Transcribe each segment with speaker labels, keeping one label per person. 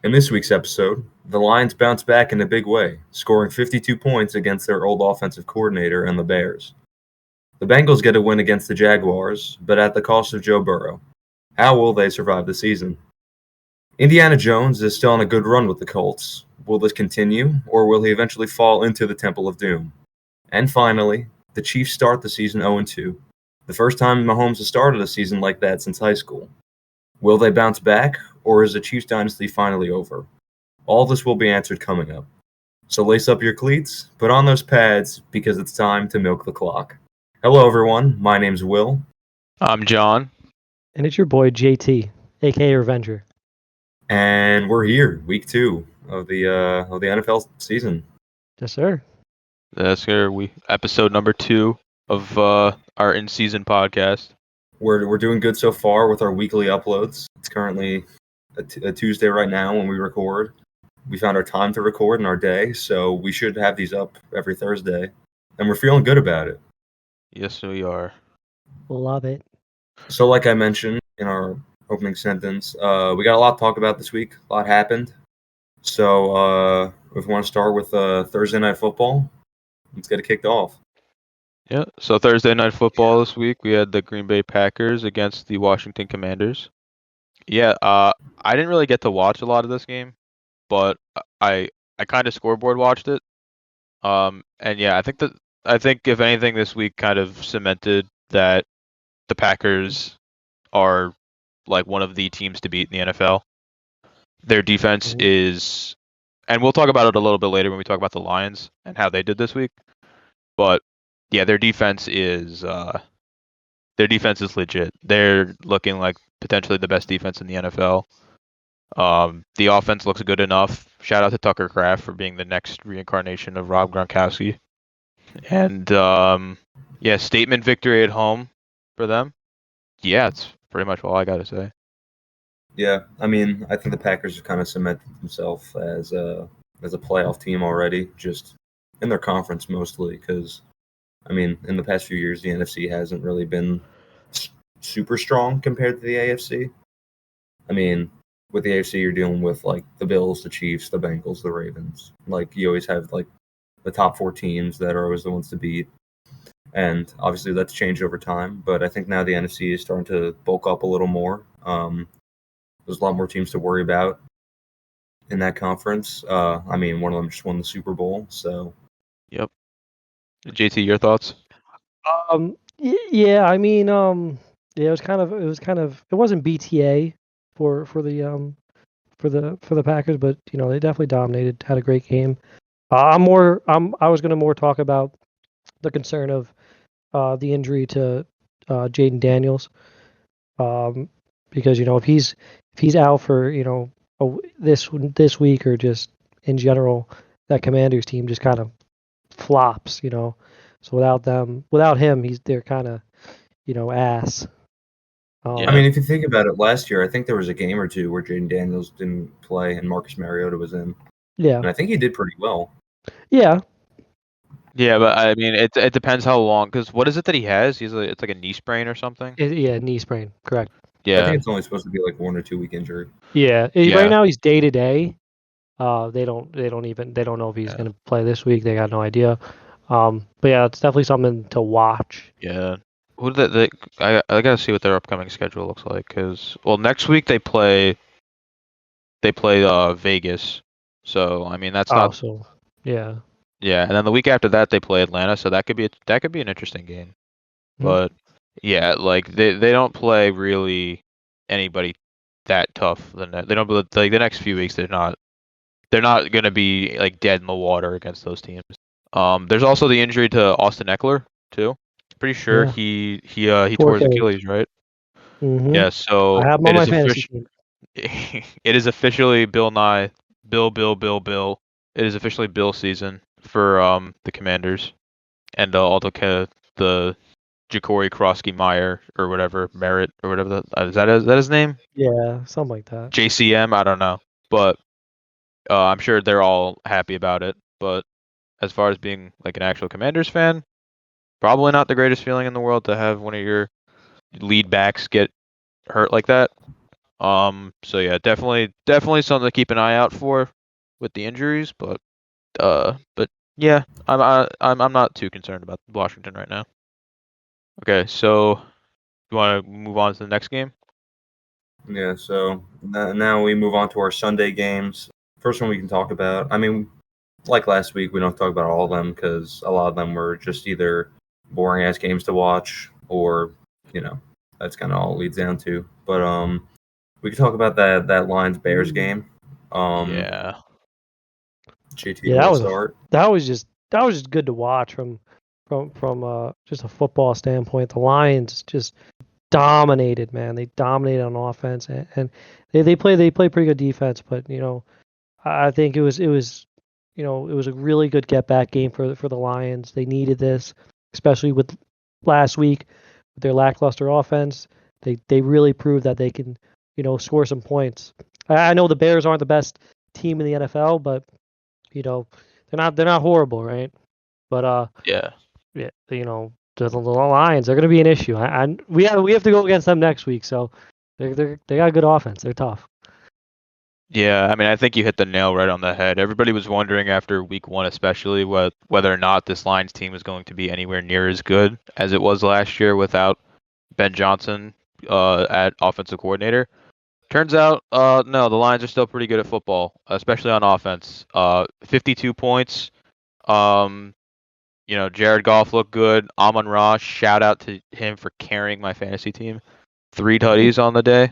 Speaker 1: In this week's episode, the Lions bounce back in a big way, scoring 52 points against their old offensive coordinator and the Bears. The Bengals get a win against the Jaguars, but at the cost of Joe Burrow. How will they survive the season? Indiana Jones is still on a good run with the Colts. Will this continue, or will he eventually fall into the Temple of Doom? And finally, the Chiefs start the season 0-2, the first time Mahomes has started a season like that since high school. Will they bounce back, or is the Chiefs dynasty finally over? All this will be answered coming up. So lace up your cleats, put on those pads, because it's time to milk the clock. Hello, everyone. My name's Will.
Speaker 2: I'm John.
Speaker 3: And it's your boy JT, aka Revenger.
Speaker 1: And we're here, week 2 of the NFL season.
Speaker 3: Yes, sir.
Speaker 2: That's here. Episode number 2 of our in-season podcast.
Speaker 1: We're doing good so far with our weekly uploads. It's currently a Tuesday right now when we record. We found our time to record in our day, so we should have these up every Thursday, and we're feeling good about it.
Speaker 2: Yes, we are.
Speaker 3: Love it.
Speaker 1: So, like I mentioned in our opening sentence, we got a lot to talk about this week. A lot happened. So, if we want to start with Thursday Night Football, let's get it kicked off.
Speaker 2: Yeah. So Thursday Night Football this week, we had the Green Bay Packers against the Washington Commanders. Yeah. I didn't really get to watch a lot of this game, but I kind of scoreboard watched it. And yeah, I think if anything, this week kind of cemented that the Packers are like one of the teams to beat in the NFL. Their defense is, and we'll talk about it a little bit later when we talk about the Lions and how they did this week. But yeah, their defense is legit. They're looking like potentially the best defense in the NFL. The offense looks good enough. Shout out to Tucker Kraft for being the next reincarnation of Rob Gronkowski. And yeah, statement victory at home for them. Yeah, it's pretty much all I got to say.
Speaker 1: Yeah, I mean, I think the Packers have kind of cemented themselves as a playoff team already, just in their conference mostly, because, I mean, in the past few years, the NFC hasn't really been super strong compared to the AFC. I mean, with the AFC, you're dealing with, like, the Bills, the Chiefs, the Bengals, the Ravens. Like, you always have, like, the top 4 teams that are always the ones to beat. And obviously that's changed over time, but I think now the NFC is starting to bulk up a little more. There's a lot more teams to worry about in that conference. I mean, one of them just won the Super Bowl, so.
Speaker 2: Yep. JT, your thoughts?
Speaker 3: Yeah, I mean, yeah, it wasn't BTA for the Packers, but you know, they definitely dominated, had a great game. I was going to more talk about the concern of the injury to Jaden Daniels, because you know if he's out for this week or just in general, that Commanders team just kind of flops, you know. So without him, they're kind of ass.
Speaker 1: I mean, if you think about it, last year I think there was a game or two where Jaden Daniels didn't play and Marcus Mariota was in.
Speaker 3: Yeah,
Speaker 1: and I think he did pretty well.
Speaker 3: Yeah.
Speaker 2: Yeah, but I mean, it depends how long. Because what is it that he has? It's like a knee sprain or something.
Speaker 3: Knee sprain, correct.
Speaker 2: Yeah,
Speaker 1: I think it's only supposed to be like 1 or 2 week injury.
Speaker 3: Yeah. Right now he's day to day. They don't know if he's going to play this week. They got no idea. But yeah, it's definitely something to watch.
Speaker 2: Yeah. Who did I gotta see what their upcoming schedule looks like. Because next week they play Vegas. So I mean that's not.
Speaker 3: So yeah.
Speaker 2: Yeah, and then the week after that they play Atlanta. So that could be an interesting game.
Speaker 3: Mm-hmm.
Speaker 2: But yeah, like they don't play really anybody that tough. They don't like the next few weeks. They're not gonna be like dead in the water against those teams. There's also the injury to Austin Eckler too. Pretty sure he tore his Achilles, right?
Speaker 3: Mm-hmm.
Speaker 2: Yeah, so
Speaker 3: I have him on my fantasy team.
Speaker 2: It is officially Bill. It is officially Bill season for the Commanders, and all the Ja'Cory Krosky-Meyer or whatever Merritt or whatever is that his name?
Speaker 3: Yeah, something like that.
Speaker 2: JCM, I don't know, but I'm sure they're all happy about it. But as far as being like an actual Commanders fan, probably not the greatest feeling in the world to have one of your lead backs get hurt like that. So yeah, definitely something to keep an eye out for with the injuries, but yeah, I'm not too concerned about Washington right now. Okay, so you want to move on to the next game?
Speaker 1: Yeah, so now we move on to our Sunday games. First one we can talk about. I mean, like last week, we don't talk about all of them because a lot of them were just either boring ass games to watch or, that's kind of all it leads down to. But we can talk about that Lions Bears game.
Speaker 2: Yeah.
Speaker 1: JT,
Speaker 3: Yeah,
Speaker 1: you want to start?
Speaker 3: that was just good to watch from just a football standpoint. The Lions just dominated, man. They dominated on offense, and they play pretty good defense. But I think it was it was a really good get back game for the Lions. They needed this, especially with last week with their lackluster offense. They really proved that they can score some points. I know the Bears aren't the best team in the NFL, but they're not horrible, right? But
Speaker 2: Yeah.
Speaker 3: yeah, the Lions are going to be an issue. We have to go against them next week, so they got good offense. They're tough.
Speaker 2: Yeah, I mean, I think you hit the nail right on the head. Everybody was wondering after week 1, especially whether or not this Lions team was going to be anywhere near as good as it was last year without Ben Johnson at offensive coordinator. Turns out, no, the Lions are still pretty good at football, especially on offense. 52 points. Jared Goff looked good. Amon-Ra, shout out to him for carrying my fantasy team. 3 tutties on the day.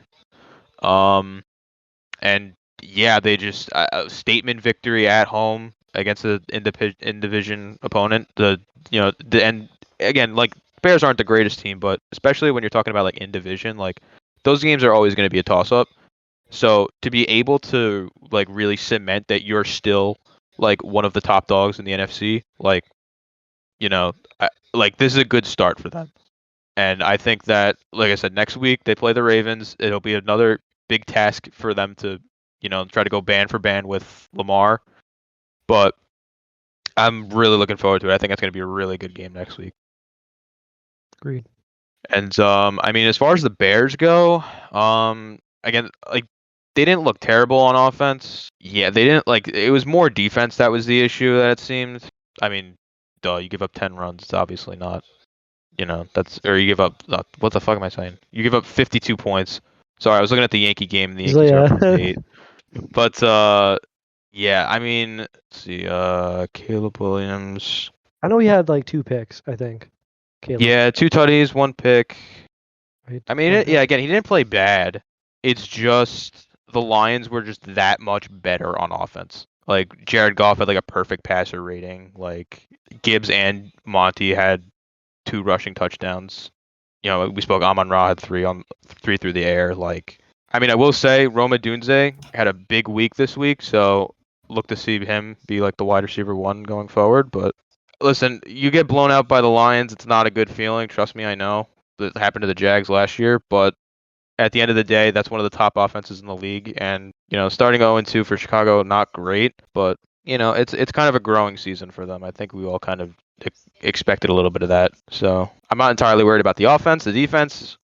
Speaker 2: And yeah, they just a statement victory at home against the in division opponent. And again, like Bears aren't the greatest team, but especially when you're talking about like in division, like those games are always going to be a toss up. So to be able to like really cement that you're still like one of the top dogs in the NFC, like like this is a good start for them. And I think that, like I said, next week they play the Ravens. It'll be another big task for them to, try to go band for band with Lamar. But I'm really looking forward to it. I think that's going to be a really good game next week.
Speaker 3: Agreed.
Speaker 2: And I mean, as far as the Bears go, again, like they didn't look terrible on offense. Yeah, they didn't like. It was more defense that was the issue that it seemed. I mean, you give up 10 runs. It's obviously not. Or you give up. What the fuck am I saying? You give up 52 points. Sorry, I was looking at the Yankee game. And the Yankees are up 8. But yeah, I mean, let's see. Caleb Williams.
Speaker 3: I know he had like 2 picks, I think. Caleb.
Speaker 2: Yeah, 2 tutties, 1 pick.
Speaker 3: Right?
Speaker 2: I mean, yeah, again, he didn't play bad. It's just the Lions were just that much better on offense. Like Jared Goff had like a perfect passer rating. Like Gibbs and Monty had 2 rushing touchdowns. We spoke. Amon-Ra had 3 through the air. Like, I mean, I will say Rome Odunze had a big week this week, so look to see him be like the wide receiver 1 going forward. But listen, you get blown out by the Lions, it's not a good feeling. Trust me, I know. It happened to the Jags last year, but at the end of the day, that's one of the top offenses in the league. And starting 0-2 for Chicago, not great, but it's kind of a growing season for them. I think we all kind of expected a little bit of that. So I'm not entirely worried about the offense. The defense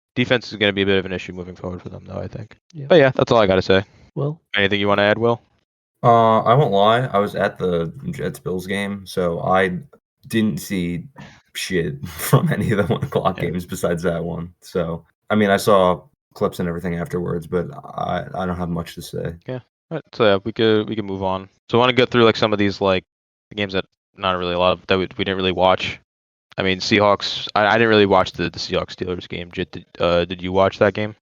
Speaker 2: is going to be a bit of an issue moving forward for them, though, I think.
Speaker 3: Yeah.
Speaker 2: But yeah, that's all I got to say.
Speaker 3: Well,
Speaker 2: anything you want to add, Will?
Speaker 1: I won't lie. I was at the Jets-Bills game, so I didn't see shit from any of the 1 o'clock games besides that one. So, I mean, I saw clips and everything afterwards, but I don't have much to say.
Speaker 2: Yeah. All right, so yeah, we could move on. So I want to go through like some of these like games that not really a lot of that we didn't really watch. I mean, Seahawks. I didn't really watch the Seahawks Steelers game. Did you watch that game?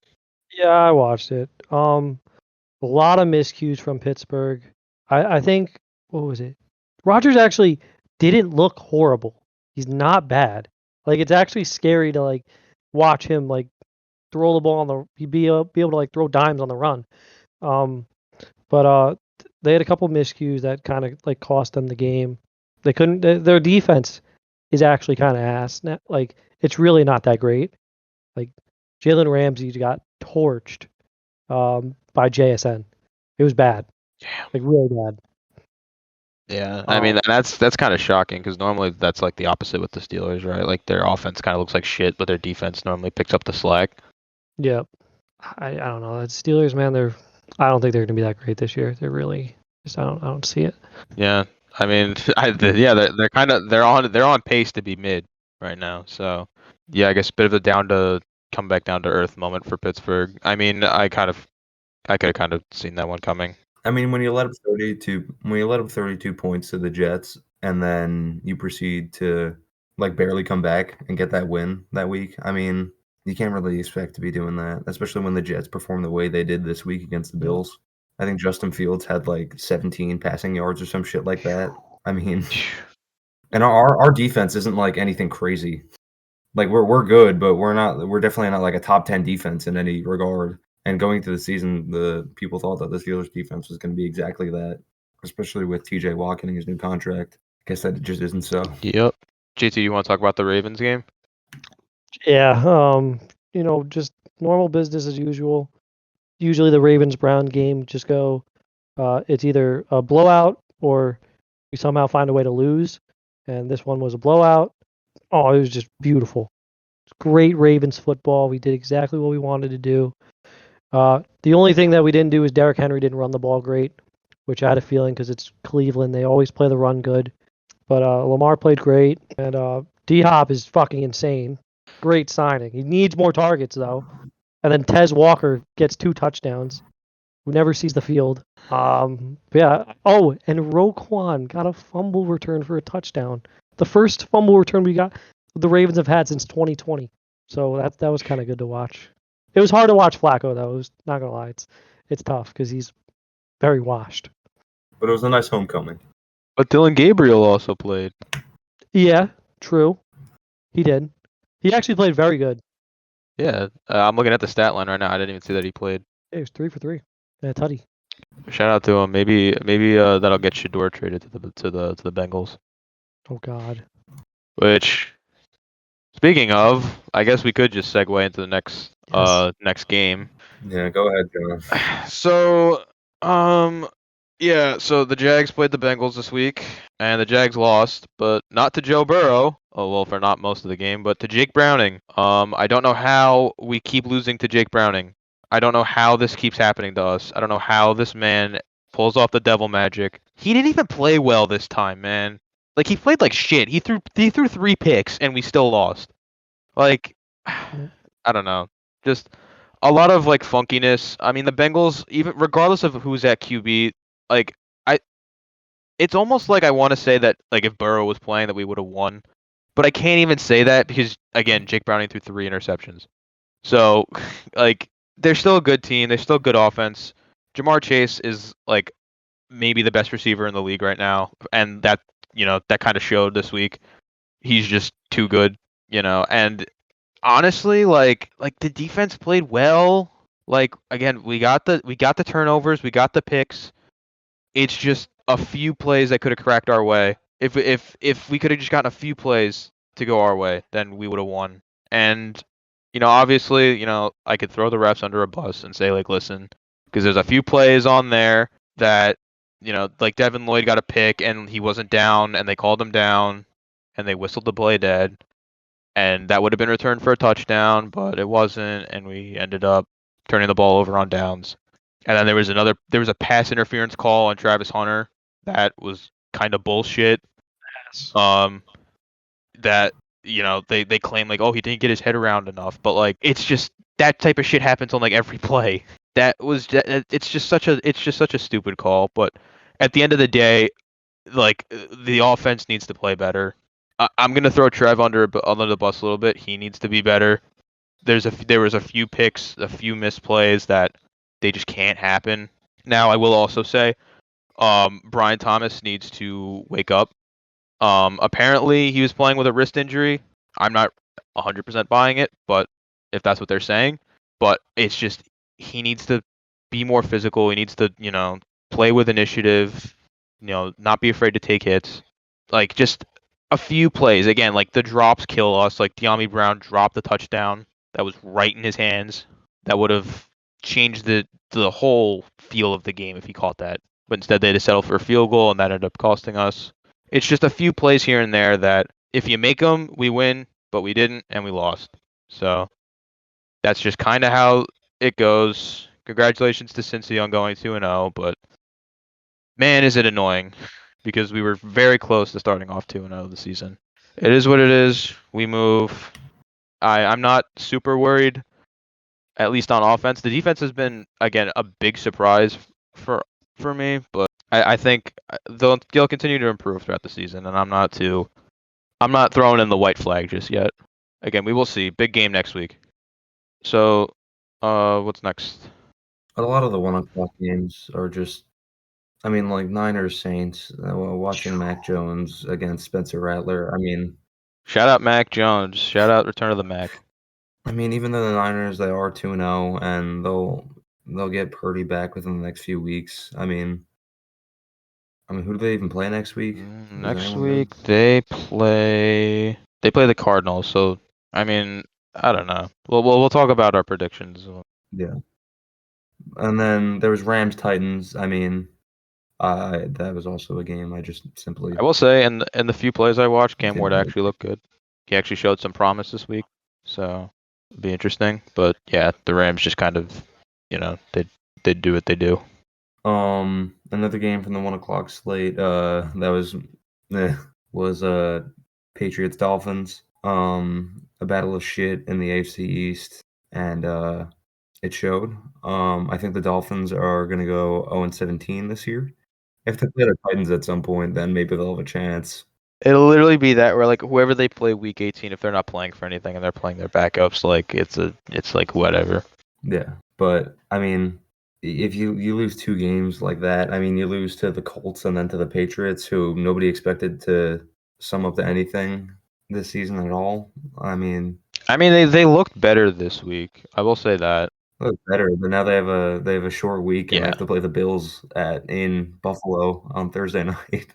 Speaker 3: yeah, I watched it. A lot of miscues from Pittsburgh. I think what was it? Rodgers actually didn't look horrible. He's not bad. Like it's actually scary to like watch him like throw the ball on the he'd be able to like throw dimes on the run. But they had a couple miscues that kind of like cost them the game. They couldn't. Their defense is actually kind of ass. Like it's really not that great. Like Jalen Ramsey got torched by JSN. It was bad.
Speaker 2: Yeah.
Speaker 3: Like really bad.
Speaker 2: Yeah, I mean that's kind of shocking because normally that's like the opposite with the Steelers, right? Like their offense kind of looks like shit, but their defense normally picks up the slack.
Speaker 3: Yeah. I don't know. The Steelers, man, I don't think they're going to be that great this year. They're really just I don't see it.
Speaker 2: Yeah, I mean, they're kind of they're on pace to be mid right now. So yeah, I guess a bit of a come back down to earth moment for Pittsburgh. I mean, I could have kind of seen that one coming.
Speaker 1: I mean, when you let up 32 points to the Jets, and then you proceed to like barely come back and get that win that week, I mean, you can't really expect to be doing that, especially when the Jets perform the way they did this week against the Bills. I think Justin Fields had like 17 passing yards or some shit like that. I mean, and our defense isn't like anything crazy. Like we're good, but we're definitely not like a top 10 defense in any regard. And going through the season, the people thought that the Steelers defense was going to be exactly that, especially with TJ Watt getting his new contract. I guess that just isn't so.
Speaker 2: Yep. JT, you want to talk about the Ravens game?
Speaker 3: Yeah, just normal business as usual. Usually the Ravens-Brown game just go, it's either a blowout or we somehow find a way to lose. And this one was a blowout. Oh, it was just beautiful. Great Ravens football. We did exactly what we wanted to do. The only thing that we didn't do is Derrick Henry didn't run the ball great, which I had a feeling because it's Cleveland. They always play the run good. But Lamar played great, and D-Hop is fucking insane. Great signing. He needs more targets, though. And then Tez Walker gets 2 touchdowns. Who never sees the field. Yeah. Oh, and Roquan got a fumble return for a touchdown. The first fumble return the Ravens have had since 2020. So that was kind of good to watch. It was hard to watch Flacco though. It was not gonna lie. It's tough because he's very washed.
Speaker 1: But it was a nice homecoming.
Speaker 2: But Dylan Gabriel also played.
Speaker 3: Yeah, true. He did. He actually played very good.
Speaker 2: Yeah, I'm looking at the stat line right now. I didn't even see that he played.
Speaker 3: Yeah, he was 3 for 3. Yeah, tutty.
Speaker 2: Shout out to him. Maybe that'll get Shador traded to the Bengals.
Speaker 3: Oh God.
Speaker 2: Which, speaking of, I guess we could just segue into the next game.
Speaker 1: Yeah, go ahead, John.
Speaker 2: So, so the Jags played the Bengals this week, and the Jags lost, but not to Joe Burrow. Oh well, for not most of the game, but to Jake Browning. I don't know how we keep losing to Jake Browning. I don't know how this keeps happening to us. I don't know how this man pulls off the devil magic. He didn't even play well this time, man. Like he played like shit. He threw 3 picks and we still lost. Like I don't know. Just a lot of like funkiness. I mean, the Bengals, even regardless of who's at QB, like it's almost like I want to say that like if Burrow was playing that we would have won, but I can't even say that because again, Jake Browning threw 3 interceptions. So like they're still a good team. They're still good offense. Jamar Chase is like maybe the best receiver in the league right now, and that that kind of showed this week. He's just too good, and honestly, like the defense played well. Like again, we got the turnovers, we got the picks. It's just a few plays that could have cracked our way. If we could have just gotten a few plays to go our way, then we would have won. And obviously, I could throw the refs under a bus and say like, listen, because there's a few plays on there that like Devin Lloyd got a pick and he wasn't down, and they called him down, and they whistled the play dead. And that would have been returned for a touchdown, but it wasn't, and we ended up turning the ball over on downs. And then there was a pass interference call on Travis Hunter that was kind of bullshit.
Speaker 3: Yes.
Speaker 2: That they claim like, oh, he didn't get his head around enough, but like it's just that type of shit happens on like every play. It's just such a stupid call. But at the end of the day, like the offense needs to play better. I'm gonna throw Trev under the bus a little bit. He needs to be better. There was a few picks, a few misplays that they just can't happen. Now I will also say, Brian Thomas needs to wake up. Apparently he was playing with a wrist injury. I'm not 100% buying it, but if that's what they're saying, but it's just he needs to be more physical. He needs to play with initiative. Not be afraid to take hits. Like just a few plays. Again, like the drops kill us. Like De'Ami Brown dropped the touchdown that was right in his hands. That would have changed the whole feel of the game if he caught that. But instead they had to settle for a field goal, and that ended up costing us. It's just a few plays here and there that if you make them, we win, but we didn't, and we lost. So that's just kind of how it goes. Congratulations to Cincy on going 2-0, but man, is it annoying because we were very close to starting off 2-0 the season. It is what it is. We move. I'm not super worried, at least on offense. The defense has been, again, a big surprise for me, but I think they'll continue to improve throughout the season, and I'm not throwing in the white flag just yet. Again, we will see. Big game next week. So, what's next?
Speaker 1: A lot of the 1 o'clock games are just, I mean, like Niners Saints. Watching Mac Jones against Spencer Rattler. I mean,
Speaker 2: Shout out Mac Jones. Shout out Return of the Mac.
Speaker 1: even though the Niners they are 2-0 and they'll get Purdy back within the next few weeks. I mean, who do they even play next week? Does
Speaker 2: Next
Speaker 1: anyone know?
Speaker 2: week they play the Cardinals. So I mean, I don't know. We'll talk about our predictions.
Speaker 1: Yeah. And then there was Rams Titans. I mean, that was also a game I just simply.
Speaker 2: I will say, in the few plays I watched, Cam
Speaker 1: didn't
Speaker 2: Ward
Speaker 1: like.
Speaker 2: actually looked good. He actually showed some promise this week, so it'll be interesting. But yeah, the Rams just kind of, they do what they do.
Speaker 1: Another game from the 1 o'clock slate. That was Patriots Dolphins. A battle of shit in the AFC East, and it showed. I think the Dolphins are gonna go 0-17 this year. If they play the Titans at some point, then maybe they'll have a chance.
Speaker 2: It'll literally be that where like whoever they play week 18, if they're not playing for anything and they're playing their backups, like it's like whatever.
Speaker 1: Yeah, but I mean, if you lose 2 games like that, I mean, you lose to the Colts and then to the Patriots, who nobody expected to sum up to anything this season at all. I mean,
Speaker 2: they looked better this week. I will say that.
Speaker 1: they look better, but now they have a short week and they
Speaker 2: Yeah.
Speaker 1: have to play the Bills in Buffalo on Thursday night.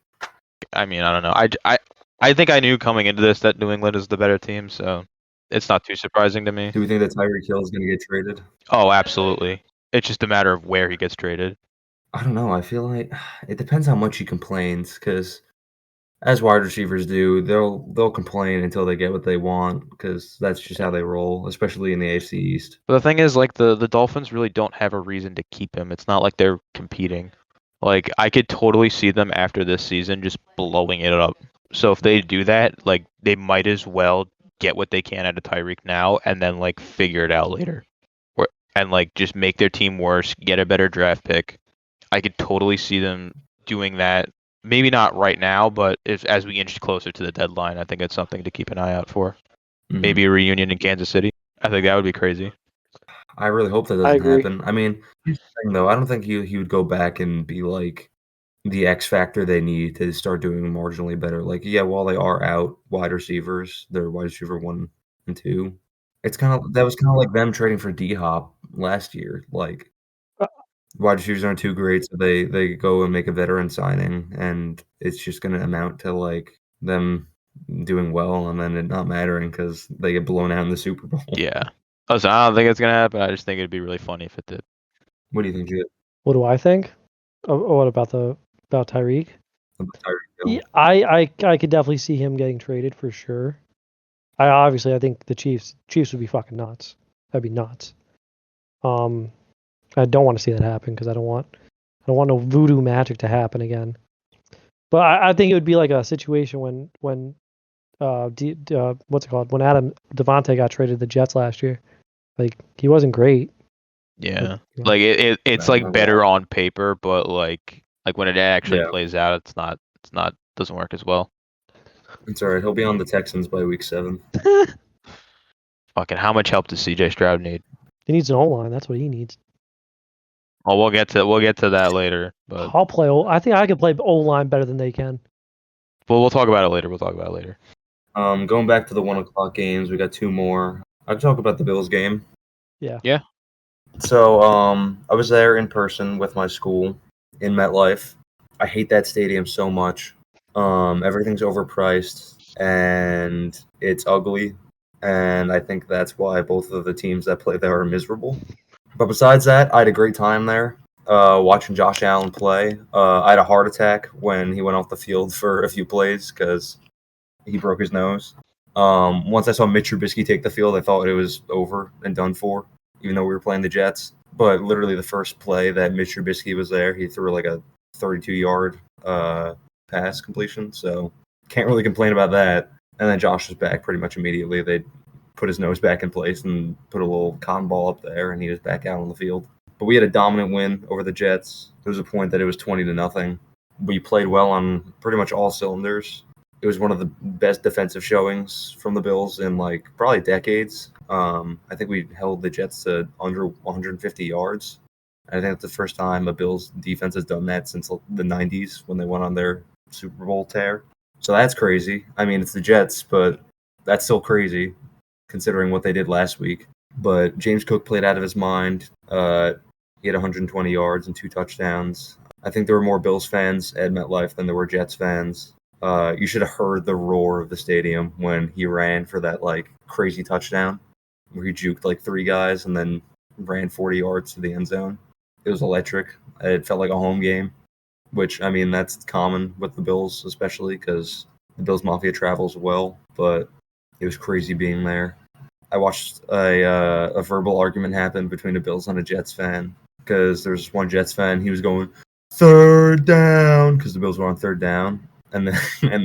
Speaker 2: I mean, I don't know. I think I knew coming into this that New England is the better team, so it's not too surprising to me.
Speaker 1: Do we think that Tyreek Hill is going to get traded?
Speaker 2: Oh, absolutely. It's just a matter of where he gets traded.
Speaker 1: I don't know. I feel like it depends how much he complains, because as wide receivers do, they'll complain until they get what they want, because that's just how they roll, especially in the AFC East.
Speaker 2: But the thing is, like the Dolphins really don't have a reason to keep him. It's not like they're competing. Like I could totally see them after this season just blowing it up. So if they do that, like they might as well get what they can out of Tyreek now and then like figure it out later. And like just make their team worse, get a better draft pick. I could totally see them doing that. Maybe not right now, but as we inch closer to the deadline, I think it's something to keep an eye out for.
Speaker 1: Mhm.
Speaker 2: Maybe a reunion in Kansas City. I think that would be crazy.
Speaker 1: I really hope that
Speaker 3: I
Speaker 1: doesn't
Speaker 3: agree.
Speaker 1: happen. I mean, here's the thing, though. I don't think he would go back and be like the X factor they need to start doing marginally better. Like, yeah, while they are out wide receivers, they're wide receiver 1 and 2. That was kind of like them trading for D-Hop last year. Like, wide receivers aren't too great, so they go and make a veteran signing, and it's just going to amount to like them doing well and then it not mattering because they get blown out in the Super Bowl.
Speaker 2: Yeah. Listen, I don't think it's gonna happen. I just think it'd be really funny if it did.
Speaker 1: What do you think, Jit?
Speaker 3: What do I think? What about Tyreek?
Speaker 1: About Tyreek Hill?
Speaker 3: Yeah, I could definitely see him getting traded for sure. I think the Chiefs would be fucking nuts. That'd be nuts. I don't want to see that happen because I don't want no voodoo magic to happen again. But I think it would be like a situation when what's it called, when Adam Devontae got traded to the Jets last year. Like he wasn't great.
Speaker 2: Yeah.
Speaker 3: But,
Speaker 2: Like it's
Speaker 1: I
Speaker 2: like
Speaker 1: remember
Speaker 2: better
Speaker 1: that.
Speaker 2: on paper, but like when it actually
Speaker 1: Yeah.
Speaker 2: plays out, it's not doesn't work as well.
Speaker 1: It's all right. He'll be on the Texans by week 7.
Speaker 2: Fucking how much help does CJ Stroud need?
Speaker 3: He needs an O-line. That's what he needs.
Speaker 2: Well, we'll get to that later, but
Speaker 3: I'll play. I think I could play O-line better than they can.
Speaker 2: we'll talk about it later.
Speaker 1: Going back to the 1 o'clock games, we got 2 more. I can talk about the Bills game.
Speaker 3: Yeah.
Speaker 2: Yeah.
Speaker 1: So, I was there in person with my school in MetLife. I hate that stadium so much. Everything's overpriced and it's ugly, and I think that's why both of the teams that play there are miserable. But besides that, I had a great time there. Watching Josh Allen play. I had a heart attack when he went off the field for a few plays because he broke his nose. Once I saw Mitch Trubisky take the field, I thought it was over and done for. even though we were playing the Jets. But literally the first play that Mitch Trubisky was there, he threw like a 32-yard pass completion. So can't really complain about that. And then Josh was back pretty much immediately. They put his nose back in place and put a little cotton ball up there, and he was back out on the field. But we had a dominant win over the Jets. There was a point that it was 20-0. We played well on pretty much all cylinders. It was one of the best defensive showings from the Bills in like probably decades. I think we held the Jets to under 150 yards. I think that's the first time a Bills defense has done that since the 90s when they went on their Super Bowl tear. So that's crazy. I mean, it's the Jets, but that's still crazy considering what they did last week. But James Cook played out of his mind. He had 120 yards and 2 touchdowns. I think there were more Bills fans at MetLife than there were Jets fans. You should have heard the roar of the stadium when he ran for that like crazy touchdown where he juked like 3 guys and then ran 40 yards to the end zone. It was electric. It felt like a home game, which, I mean, that's common with the Bills, especially because the Bills Mafia travels well, but it was crazy being there. I watched a verbal argument happen between a Bills and a Jets fan because there's one Jets fan. He was going, "Third down," because the Bills were on third down. And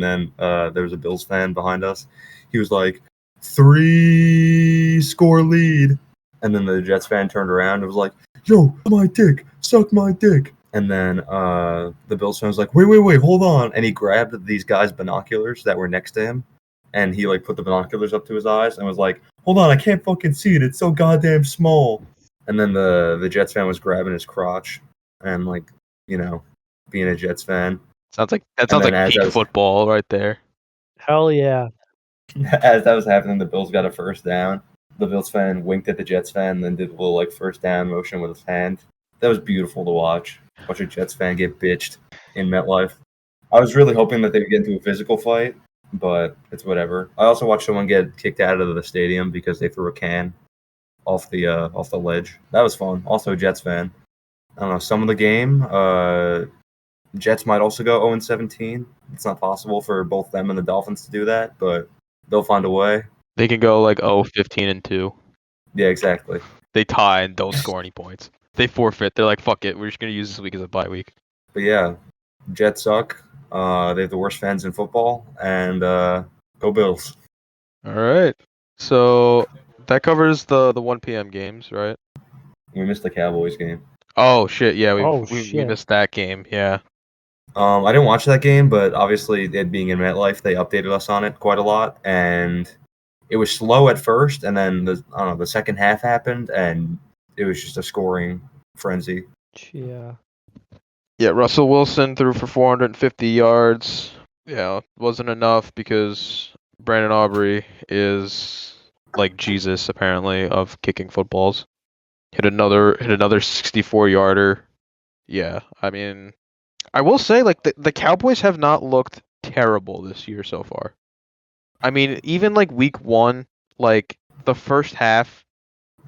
Speaker 1: then there was a Bills fan behind us. He was like, 3-score lead. And then the Jets fan turned around and was like, "Yo, my dick, suck my dick." And then the Bills fan was like, wait, hold on. And he grabbed these guys' binoculars that were next to him. And he like put the binoculars up to his eyes and was like, "Hold on, I can't fucking see it. It's so goddamn small." And then the Jets fan was grabbing his crotch and like, you know, being a Jets fan.
Speaker 2: Sounds like peak football right there.
Speaker 3: Hell yeah.
Speaker 1: As that was happening, the Bills got a first down. The Bills fan winked at the Jets fan and then did a little like first down motion with his hand. That was beautiful to watch. Watch a Jets fan get bitched in MetLife. I was really hoping that they would get into a physical fight, but it's whatever. I also watched someone get kicked out of the stadium because they threw a can off the ledge. That was fun. Also a Jets fan. I don't know. Some of the game, Jets might also go 0-17. It's not possible for both them and the Dolphins to do that, but they'll find a way.
Speaker 2: They can go like 15-2.
Speaker 1: Yeah, exactly.
Speaker 2: They tie and don't score any points. They forfeit. They're like, fuck it. We're just going to use this week as a bye week.
Speaker 1: But yeah, Jets suck. They have the worst fans in football, and go Bills.
Speaker 2: All right. So that covers the 1 p.m. games, right?
Speaker 1: We missed the Cowboys game.
Speaker 2: Oh, shit. Yeah, we
Speaker 3: shit.
Speaker 2: missed that game. Yeah.
Speaker 1: I didn't watch that game, but obviously it being in MetLife, they updated us on it quite a lot, and it was slow at first, and then the second half happened, and it was just a scoring frenzy.
Speaker 3: Yeah.
Speaker 2: Yeah, Russell Wilson threw for 450 yards. Yeah, wasn't enough because Brandon Aubrey is like Jesus apparently of kicking footballs. Hit another 64-yarder. Yeah, I mean, I will say like the Cowboys have not looked terrible this year so far. I mean, even like week 1, like the first half,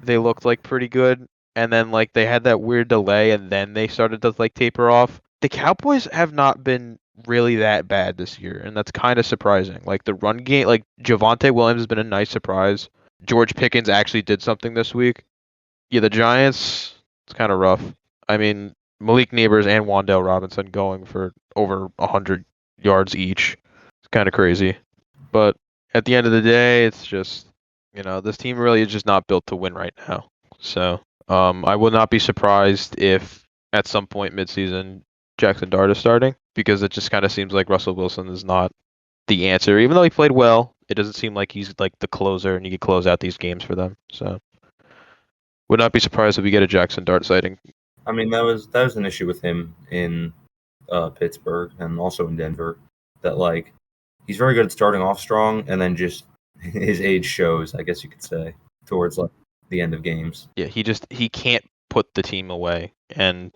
Speaker 2: they looked like pretty good, and then like they had that weird delay, and then they started to like taper off. The Cowboys have not been really that bad this year, and that's kind of surprising. Like the run game, like Javonte Williams has been a nice surprise. George Pickens actually did something this week. Yeah, the Giants, it's kind of rough. I mean, Malik Neighbors and Wan'Dale Robinson going for over 100 yards each. It's kind of crazy. But at the end of the day, it's just, this team really is just not built to win right now. So I will not be surprised if at some point midseason Jackson Dart is starting, because it just kind of seems like Russell Wilson is not the answer. Even though he played well, it doesn't seem like he's like the closer and he can close out these games for them. So would not be surprised if we get a Jackson Dart sighting.
Speaker 1: I mean, that was an issue with him in Pittsburgh and also in Denver, that like he's very good at starting off strong, and then just his age shows, I guess you could say, towards like the end of games.
Speaker 2: Yeah, he can't put the team away, and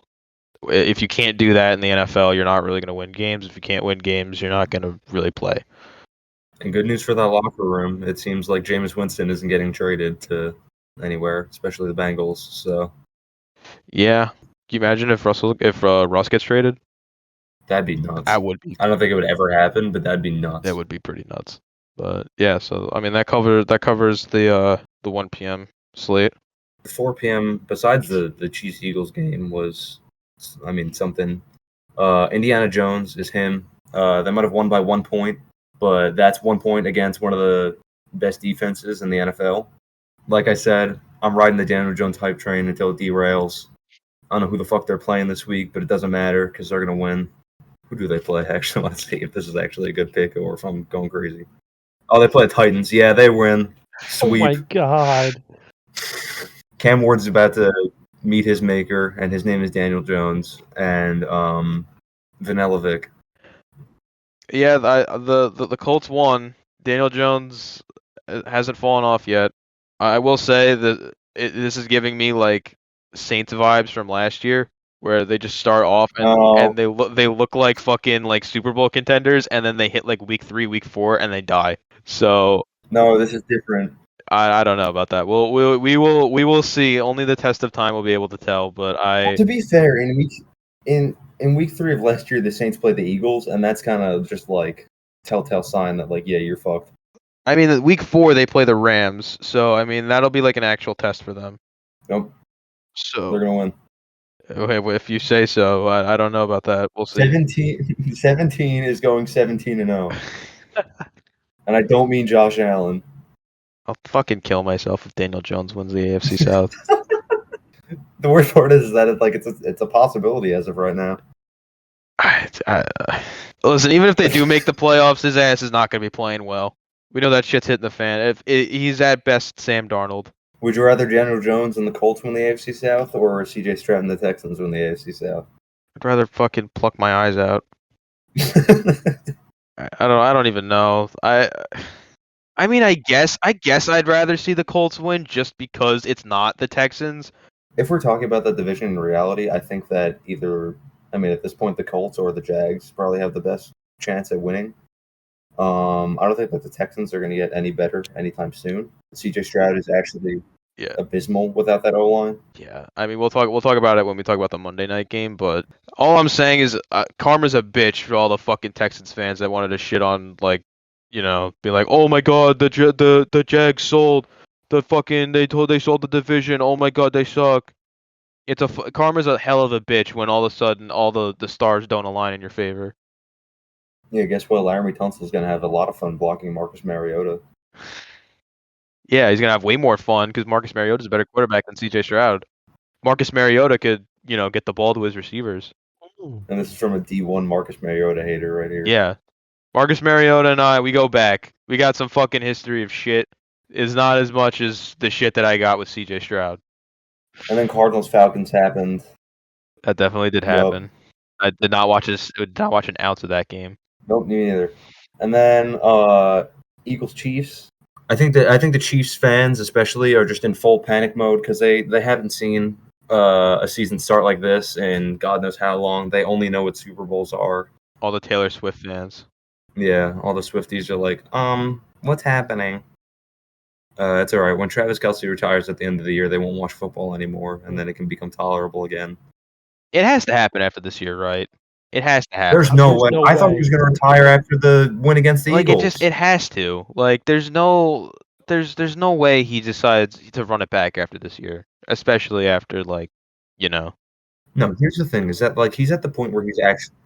Speaker 2: if you can't do that in the NFL, you're not really going to win games. If you can't win games, you're not going to really play.
Speaker 1: And good news for that locker room. It seems like Jameis Winston isn't getting traded to anywhere, especially the Bengals. So
Speaker 2: yeah, can you imagine if Russ gets traded?
Speaker 1: That'd be nuts.
Speaker 2: That would be.
Speaker 1: I don't think it would ever happen, but that'd be nuts.
Speaker 2: That would be pretty nuts. But yeah, so I mean that covers the 1 p.m. slate.
Speaker 1: The 4 p.m. besides the Chiefs Eagles game was, I mean, something. Indiana Jones is him. They might have won by 1 point, but that's 1 point against one of the best defenses in the NFL. Like I said, I'm riding the Daniel Jones hype train until it derails. I don't know who the fuck they're playing this week, but it doesn't matter because they're going to win. Who do they play? Actually, I want to see if this is actually a good pick or if I'm going crazy. Oh, they play Titans. Yeah, they win. Sweep.
Speaker 3: Oh my god.
Speaker 1: Cam Ward's about to meet his maker, and his name is Daniel Jones and Vanilla Vic.
Speaker 2: Yeah, the Colts won. Daniel Jones hasn't fallen off yet. I will say that this is giving me like Saints vibes from last year, where they just start off and they look like fucking like Super Bowl contenders, and then they hit like week 3, week 4, and they die. So
Speaker 1: No, this is different.
Speaker 2: I don't know about that. We will see. Only the test of time will be able to tell. But
Speaker 1: To be fair, in week 3 of last year, the Saints played the Eagles, and that's kind of just like telltale sign that like, yeah, you're fucked.
Speaker 2: I mean, week 4 they play the Rams, so I mean that'll be like an actual test for them.
Speaker 1: Nope,
Speaker 2: So
Speaker 1: they're gonna win.
Speaker 2: If you say so, I don't know about that. We'll see.
Speaker 1: 17 is going 17-0, and I don't mean Josh Allen.
Speaker 2: I'll fucking kill myself if Daniel Jones wins the AFC South.
Speaker 1: The worst part is that it's a possibility as of right now.
Speaker 2: Listen, even if they do make the playoffs, his ass is not going to be playing well. We know that shit's hitting the fan. He's at best Sam Darnold.
Speaker 1: Would you rather Daniel Jones and the Colts win the AFC South, or C.J. Stroud and the Texans win the AFC South?
Speaker 2: I'd rather fucking pluck my eyes out. I don't even know. I mean, I guess I'd rather see the Colts win just because it's not the Texans.
Speaker 1: If we're talking about the division in reality, I think that at this point, the Colts or the Jags probably have the best chance at winning. I don't think that the Texans are going to get any better anytime soon. C.J. Stroud is actually abysmal without that O-line.
Speaker 2: Yeah, I mean, we'll talk about it when we talk about the Monday night game. But all I'm saying is, karma's a bitch for all the fucking Texans fans that wanted to shit on, like, be like, oh my god, the Jags sold the fucking they sold the division. Oh my god, they suck. Karma's a hell of a bitch when all of a sudden all the stars don't align in your favor.
Speaker 1: Yeah, guess what? Laramie Tunsil's going to have a lot of fun blocking Marcus Mariota.
Speaker 2: Yeah, he's gonna have way more fun because Marcus Mariota's a better quarterback than C.J. Stroud. Marcus Mariota could, get the ball to his receivers.
Speaker 1: And this is from a D1 Marcus Mariota hater right here.
Speaker 2: Yeah. Marcus Mariota and I, we go back. We got some fucking history of shit. It's not as much as the shit that I got with C.J. Stroud.
Speaker 1: And then Cardinals-Falcons happened.
Speaker 2: That definitely did happen. I did not watch an ounce of that game.
Speaker 1: Nope, me neither. And then Eagles-Chiefs. I think the Chiefs fans especially are just in full panic mode because they haven't seen a season start like this in God knows how long. They only know what Super Bowls are.
Speaker 2: All the Taylor Swift fans.
Speaker 1: Yeah, all the Swifties are like, what's happening? It's all right. When Travis Kelce retires at the end of the year, they won't watch football anymore, and then it can become tolerable again.
Speaker 2: It has to happen after this year, right? It has to happen.
Speaker 1: There's no way. I thought he was going to retire after the win against the Eagles.
Speaker 2: It has to. Like, there's no way he decides to run it back after this year, especially after
Speaker 1: No, here's the thing: is that like he's at the point where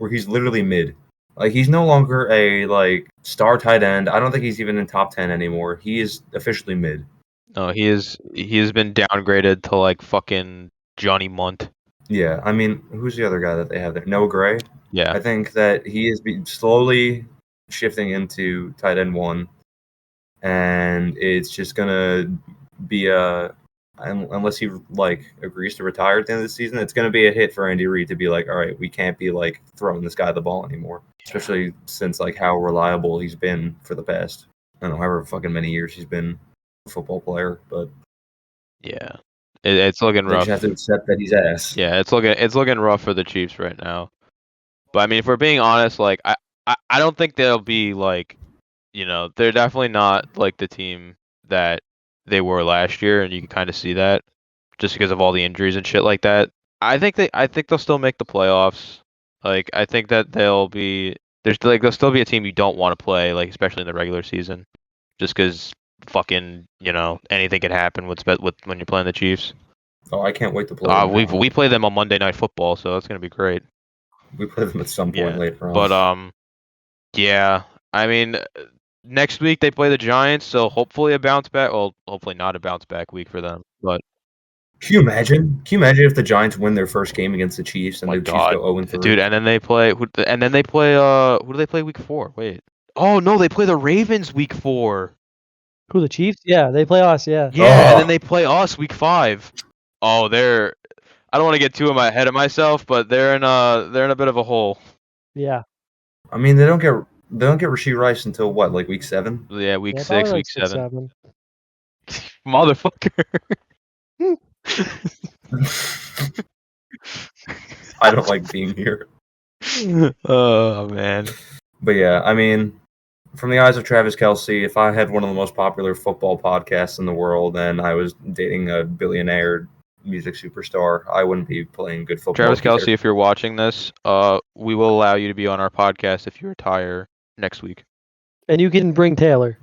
Speaker 1: he's literally mid. Like he's no longer a star tight end. I don't think he's even in top 10 anymore. He is officially mid.
Speaker 2: No, he has been downgraded to like fucking Johnny Munt.
Speaker 1: Yeah, I mean, who's the other guy that they have there? Noah Gray?
Speaker 2: Yeah.
Speaker 1: I think that he is slowly shifting into tight end 1, and it's just going to be unless he agrees to retire at the end of the season, it's going to be a hit for Andy Reid to be like, all right, we can't be throwing this guy the ball anymore, especially since how reliable he's been for the past, I don't know, however fucking many years he's been a football player. But
Speaker 2: yeah, it's looking rough.
Speaker 1: You just have to accept that he's ass.
Speaker 2: Yeah, it's looking rough for the Chiefs right now. But I mean, if we're being honest, I don't think they'll be they're definitely not the team that they were last year, and you can kind of see that just because of all the injuries and shit like that. I think they'll still make the playoffs. I think that they'll still be a team you don't want to play, especially in the regular season, just because fucking, anything can happen with when you're playing the Chiefs.
Speaker 1: Oh, I can't wait to play them.
Speaker 2: We play them on Monday Night Football, so that's gonna be great.
Speaker 1: We play them at some point later on.
Speaker 2: But yeah, I mean, next week they play the Giants, so hopefully a bounce back. Well, hopefully not a bounce back week for them. But
Speaker 1: can you imagine? Can you imagine if the Giants win their first game against the Chiefs and the Chiefs go 0-3?
Speaker 2: Dude, and then they play. Who do they play week 4? Wait. Oh no, they play the Ravens week 4.
Speaker 3: Who, the Chiefs? Yeah, they play us. Yeah.
Speaker 2: Yeah, and then they play us week 5. Oh, I don't want to get too ahead of myself, but they're in a bit of a hole.
Speaker 3: Yeah.
Speaker 1: I mean, they don't get Rashee Rice until what, like week 7?
Speaker 2: Yeah, week 6,
Speaker 3: like
Speaker 2: week 7.
Speaker 3: 7.
Speaker 2: Motherfucker.
Speaker 1: I don't like being here.
Speaker 2: Oh man.
Speaker 1: But yeah, I mean, from the eyes of Travis Kelce, if I had one of the most popular football podcasts in the world and I was dating a billionaire music superstar, I wouldn't be playing good football.
Speaker 2: Travis Kelce, if you're watching this, we will allow you to be on our podcast if you retire next week.
Speaker 3: And you can bring Taylor.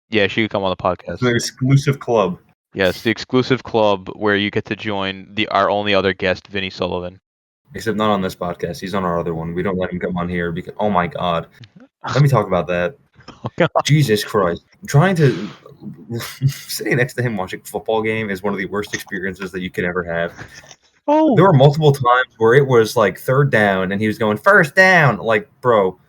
Speaker 2: Yeah, she could come on the podcast.
Speaker 1: It's an exclusive club.
Speaker 2: Yes, the exclusive club where you get to join our only other guest, Vinny Sullivan.
Speaker 1: Except not on this podcast. He's on our other one. We don't let him come on here because, oh my God. Let me talk about that.
Speaker 2: Oh, God.
Speaker 1: Jesus Christ. Sitting next to him watching a football game is one of the worst experiences that you could ever have.
Speaker 3: Oh.
Speaker 1: There were multiple times where it was like 3rd down and he was going 1st down. Like, bro.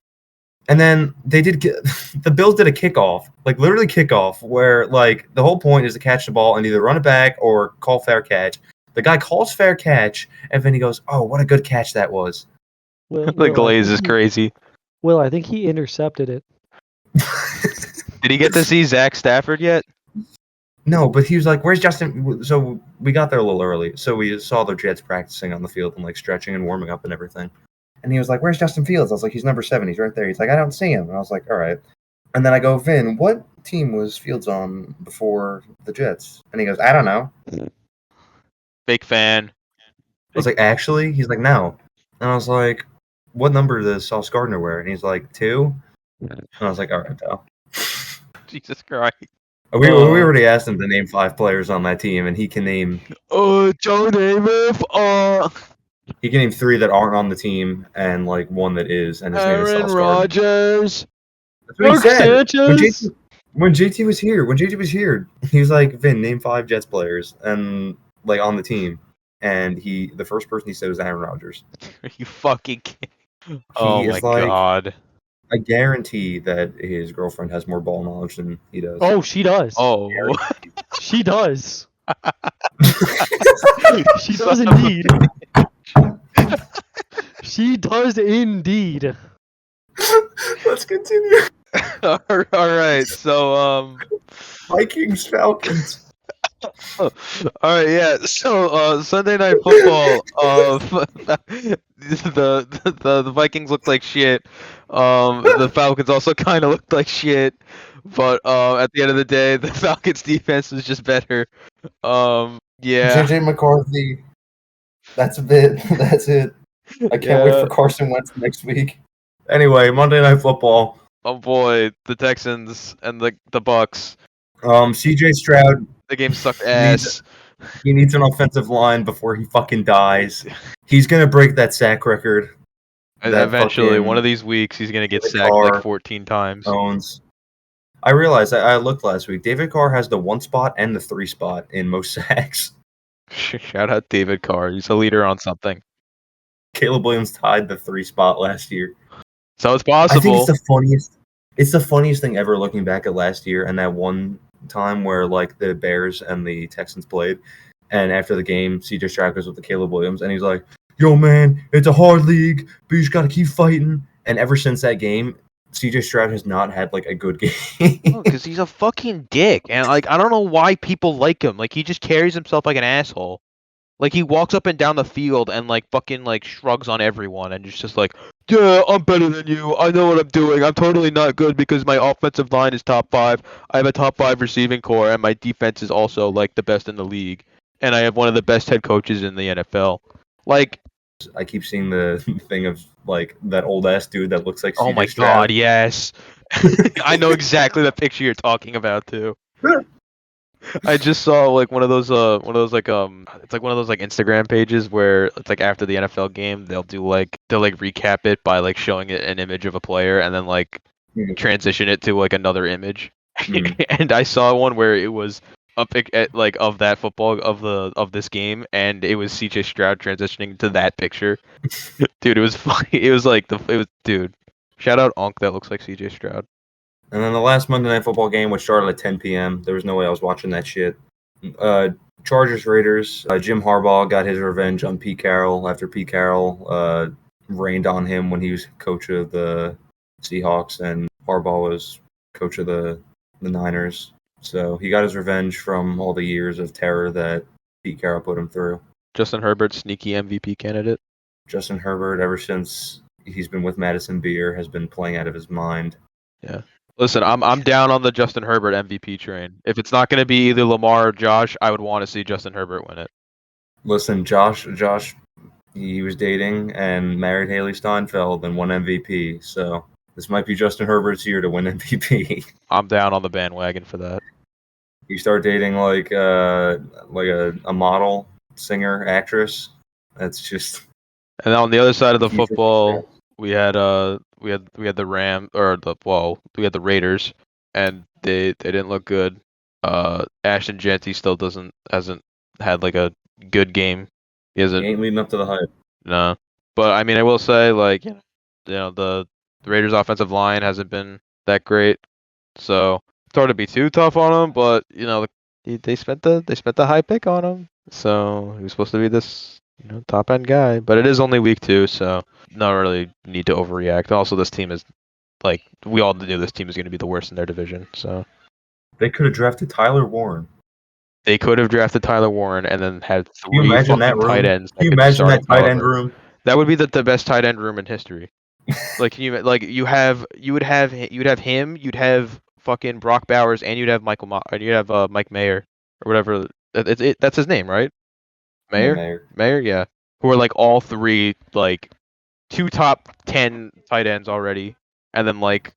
Speaker 1: And then the Bills did a kickoff, like literally kickoff, where like the whole point is to catch the ball and either run it back or call fair catch. The guy calls fair catch, and then he goes, "Oh, what a good catch that was!"
Speaker 2: The glaze is crazy.
Speaker 3: Will, I think he intercepted it.
Speaker 2: Did he get to see Zach Stafford yet?
Speaker 1: No, but he was like, "Where's Justin?" So we got there a little early, so we saw the Jets practicing on the field and like stretching and warming up and everything. And he was like, "Where's Justin Fields?" I was like, "He's number 7. He's right there." He's like, "I don't see him." And I was like, "All right." And then I go, "Vin, what team was Fields on before the Jets?" And he goes, "I don't know."
Speaker 2: Big fan.
Speaker 1: I was like, "Actually?" He's like, "No." And I was like, "What number does Sauce Gardner wear?" And he's like, 2. And I was like, "All right, pal."
Speaker 2: Jesus Christ.
Speaker 1: We already asked him to name 5 players on that team, and he can name.
Speaker 2: Joe Namath.
Speaker 1: He can name 3 that aren't on the team and like 1 that is, and his name is
Speaker 2: Aaron
Speaker 1: Sauce
Speaker 2: Rodgers.
Speaker 1: That's what he said.
Speaker 3: Sanchez.
Speaker 1: When JT was here, he was like, "Vin, name 5 Jets players and like on the team." And the first person he said was Aaron Rodgers.
Speaker 2: Are you fucking kidding? Oh my God.
Speaker 1: I guarantee that his girlfriend has more ball knowledge than he does.
Speaker 3: Oh, she does.
Speaker 2: Oh.
Speaker 3: She does. She does indeed. She does indeed.
Speaker 1: Let's continue.
Speaker 2: All right. So
Speaker 1: Vikings, Falcons.
Speaker 2: All right, yeah. So Sunday Night Football, the Vikings looked like shit. The Falcons also kind of looked like shit, but at the end of the day, the Falcons defense was just better. Yeah.
Speaker 1: JJ McCarthy. That's a bit. That's it. I can't wait for Carson Wentz next week. Anyway, Monday Night Football.
Speaker 2: Oh boy, the Texans and the Bucks.
Speaker 1: CJ Stroud.
Speaker 2: The game sucked ass.
Speaker 1: He needs an offensive line before he fucking dies. He's gonna break that sack record.
Speaker 2: Eventually, one of these weeks, he's gonna get sacked like 14 times.
Speaker 1: Owns. I realized I looked last week. David Carr has the 1 spot and the 3 spot in most sacks.
Speaker 2: Shout out David Carr. He's a leader on something.
Speaker 1: Caleb Williams tied the 3 spot last year.
Speaker 2: So it's possible.
Speaker 1: I think it's the funniest. It's the funniest thing ever looking back at last year and that one time where like the Bears and the Texans played, and after the game, CJ Stroud goes with the Caleb Williams, and he's like, "Yo, man, it's a hard league, but you just gotta keep fighting." And ever since that game, CJ Stroud has not had like a good game.
Speaker 2: Because he's a fucking dick, and like I don't know why people like him. Like he just carries himself like an asshole. Like he walks up and down the field and like fucking like shrugs on everyone, and it's just like, "Yeah, I'm better than you. I know what I'm doing. I'm totally not good because my offensive line is top 5. I have a top 5 receiving core, and my defense is also like the best in the league. And I have one of the best head coaches in the NFL." Like,
Speaker 1: I keep seeing the thing of like that old ass dude that looks like.
Speaker 2: Oh my God, yes. I know exactly the picture you're talking about too. I just saw like one of those it's like one of those like Instagram pages where it's like after the NFL game they'll recap it by like showing it an image of a player and then like transition it to like another image. And I saw one where it was a pic like of that football of this game and it was CJ Stroud transitioning to that picture. Dude, it was funny. It was like dude. Shout out Onk that looks like CJ Stroud.
Speaker 1: And then the last Monday Night Football game, which started at 10 p.m., there was no way I was watching that shit. Chargers Raiders. Jim Harbaugh got his revenge on Pete Carroll after Pete Carroll rained on him when he was coach of the Seahawks and Harbaugh was coach of the Niners. So he got his revenge from all the years of terror that Pete Carroll put him through.
Speaker 2: Justin Herbert, sneaky MVP candidate.
Speaker 1: Justin Herbert, ever since he's been with Madison Beer, has been playing out of his mind.
Speaker 2: Yeah. Listen, I'm down on the Justin Herbert MVP train. If it's not going to be either Lamar or Josh, I would want to see Justin Herbert win it.
Speaker 1: Listen, Josh, he was dating and married Haley Steinfeld and won MVP. So this might be Justin Herbert's year to win MVP.
Speaker 2: I'm down on the bandwagon for that.
Speaker 1: You start dating like a model, singer, actress. That's just.
Speaker 2: And on the other side of the football, we had the Raiders, and they didn't look good. Ashton Jeanty still hasn't had like a good game. He
Speaker 1: ain't leading up to the hype.
Speaker 2: No, but I mean, I will say like the Raiders' offensive line hasn't been that great, so it's hard to be too tough on him. But they spent the high pick on him, so he was supposed to be this top end guy. But it is only week 2, so not really need to overreact. Also, this team is like we all knew this team is going to be the worst in their division. So
Speaker 1: they could have drafted Tyler Warren.
Speaker 2: They could have drafted Tyler Warren and then had 3
Speaker 1: fucking
Speaker 2: tight ends.
Speaker 1: Can you imagine that tight end room?
Speaker 2: That would be the best tight end room in history. Like you would have him, you'd have fucking Brock Bowers, and you'd have Mike Mayer or whatever. That's his name, right? Mayer, yeah. Who are like all 3 like 2 top 10 tight ends already, and then like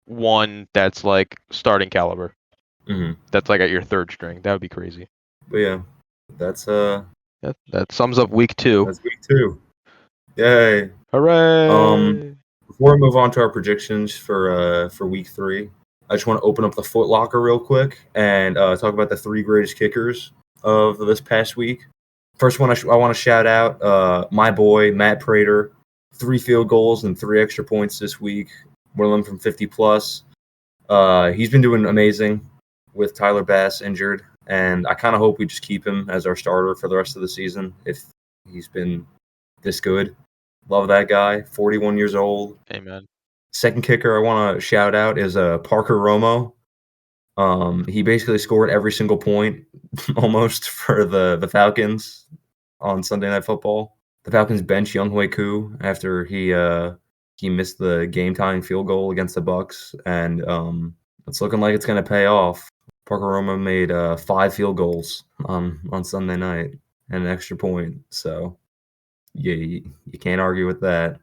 Speaker 2: 1 that's like starting caliber.
Speaker 1: Mm-hmm.
Speaker 2: That's like at your 3rd string. That would be crazy.
Speaker 1: But yeah, that's
Speaker 2: that sums up week 2.
Speaker 1: That's week 2. Yay!
Speaker 2: Hooray!
Speaker 1: Before we move on to our predictions for week 3, I just want to open up the Foot Locker real quick and talk about the 3 greatest kickers of this past week. First one, I want to shout out my boy Matt Prater, 3 field goals and 3 extra points this week. One of them from 50 plus. He's been doing amazing with Tyler Bass injured, and I kind of hope we just keep him as our starter for the rest of the season if he's been this good. Love that guy, 41 years old.
Speaker 2: Amen.
Speaker 1: Second kicker I want to shout out is Parker Romo. He basically scored every single point almost for the Falcons on Sunday Night Football. The Falcons bench Younghoe Koo after he missed the game-tying field goal against the Bucs, and it's looking like it's going to pay off. Parker Romo made 5 field goals on Sunday night and an extra point, so you can't argue with that.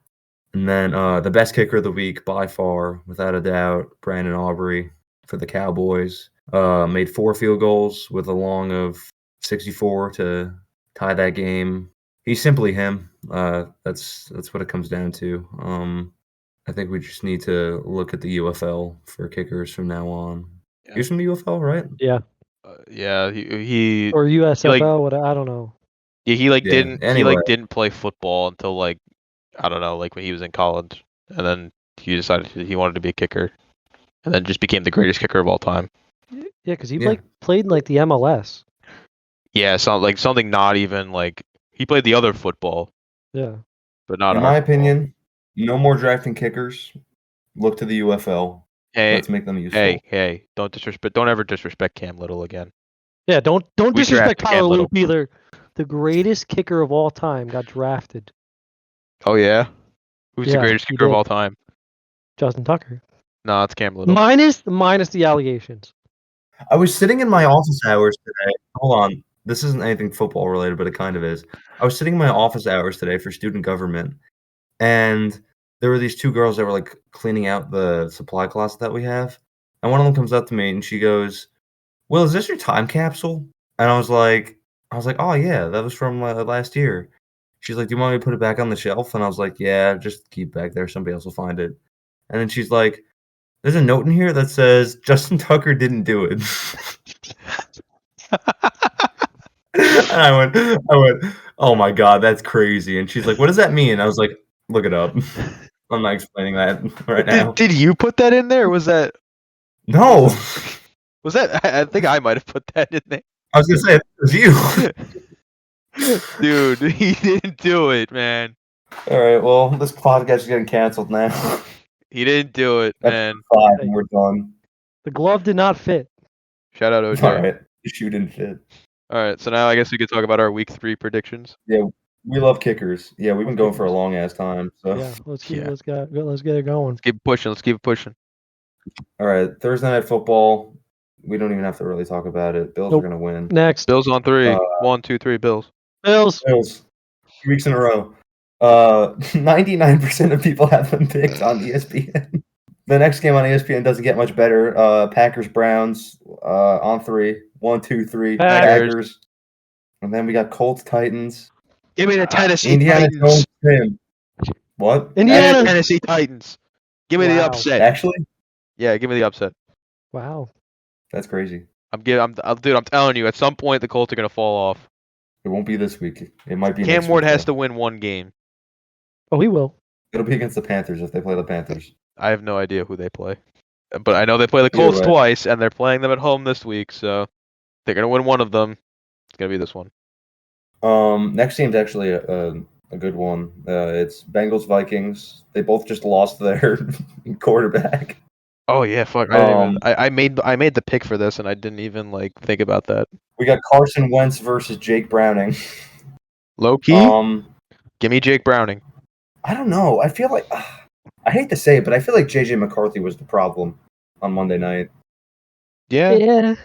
Speaker 1: And then the best kicker of the week, by far, without a doubt, Brandon Aubrey for the Cowboys. Made 4 field goals with a long of 64 to tie that game. He's simply him. That's what it comes down to. I think we just need to look at the UFL for kickers from now on. Yeah. He's from the UFL, right?
Speaker 3: Yeah.
Speaker 2: Yeah, he
Speaker 3: or USFL. I don't know.
Speaker 2: Yeah, he didn't play football until like I don't know, like when he was in college, and then he decided he wanted to be a kicker, and then just became the greatest kicker of all time.
Speaker 3: Yeah, because he played in like the MLS.
Speaker 2: Yeah, something not even like he played the other football.
Speaker 3: Yeah,
Speaker 2: but not.
Speaker 1: In my opinion, no more drafting kickers. Look to the UFL.
Speaker 2: Hey,
Speaker 1: let's make them useful.
Speaker 2: Hey! Don't ever disrespect Cam Little again.
Speaker 3: Yeah, don't disrespect Tyler Loaf either. The greatest kicker of all time got drafted.
Speaker 2: Oh yeah, who's the greatest kicker of all time?
Speaker 3: Justin Tucker.
Speaker 2: No, it's Cam Little.
Speaker 3: Minus the allegations.
Speaker 1: I was sitting in my office hours today. Hold on, this isn't anything football related, but it kind of is. I was sitting in my office hours today for student government, and there were these 2 girls that were like cleaning out the supply closet that we have, and one of them comes up to me and she goes, Will, is this your time capsule? And I was like, oh yeah, that was from last year. She's like, do you want me to put it back on the shelf? And I was like, yeah, just keep it back there. Somebody else will find it. And then she's like, there's a note in here that says Justin Tucker didn't do it. And I went, oh my God, that's crazy. And she's like, what does that mean? I was like, look it up. I'm not explaining that right now.
Speaker 2: Did you put that in there? Or was that?
Speaker 1: No.
Speaker 2: Was that? I think I might have put that in there.
Speaker 1: I was going to say, it was you.
Speaker 2: Dude, he didn't do it, man.
Speaker 1: All right, well, this podcast is getting canceled now.
Speaker 2: He didn't do it, man.
Speaker 1: That's 5 and we're done.
Speaker 3: The glove did not fit.
Speaker 2: Shout out OJ.
Speaker 1: All right, the shoe didn't fit.
Speaker 2: All right, so now I guess we could talk about our week 3 predictions.
Speaker 1: Yeah, we love kickers. Yeah, we've been going for a long ass time. So
Speaker 3: Yeah, let's get it going.
Speaker 2: Let's keep pushing. Let's keep it pushing.
Speaker 1: all right, Thursday night football. We don't even have to really talk about it. Bills are gonna win.
Speaker 3: Next.
Speaker 2: Bills on 3. 1, 2, 3. Bills.
Speaker 3: Bills.
Speaker 1: 2 weeks in a row. 99% of people have them picked on ESPN. The next game on ESPN doesn't get much better. Packers Browns on 3. 1, 2, 3. Packers. And then we got Colts Titans.
Speaker 2: Give me the Tennessee
Speaker 1: Indiana
Speaker 2: Titans.
Speaker 1: Jones. What?
Speaker 3: Indiana.
Speaker 2: Tennessee Titans. Give me the
Speaker 3: Wow.
Speaker 2: upset.
Speaker 1: Actually,
Speaker 2: Yeah, give me the upset.
Speaker 3: Wow.
Speaker 1: that's crazy.
Speaker 2: Dude, I'm telling you, at some point the Colts are gonna fall off.
Speaker 1: It won't be this week. It might be
Speaker 2: Cam
Speaker 1: next
Speaker 2: Ward
Speaker 1: week,
Speaker 2: has
Speaker 1: though.
Speaker 2: to win one game.
Speaker 3: Oh, he will.
Speaker 1: It'll be against the Panthers if they play the Panthers.
Speaker 2: I have no idea who they play, but I know they play the
Speaker 1: Either
Speaker 2: Colts
Speaker 1: way.
Speaker 2: twice, and they're playing them at home this week, so they're gonna win one of them. It's gonna be this one.
Speaker 1: Next game's actually a good one. It's Bengals Vikings. They both just lost their quarterback.
Speaker 2: Oh yeah, fuck. I made the pick for this, and I didn't even like think about that.
Speaker 1: We got Carson Wentz versus Jake Browning.
Speaker 2: Low key, give me Jake Browning.
Speaker 1: I don't know. I feel like I hate to say it, but I feel like JJ McCarthy was the problem on Monday night.
Speaker 2: Yeah.
Speaker 3: Yeah.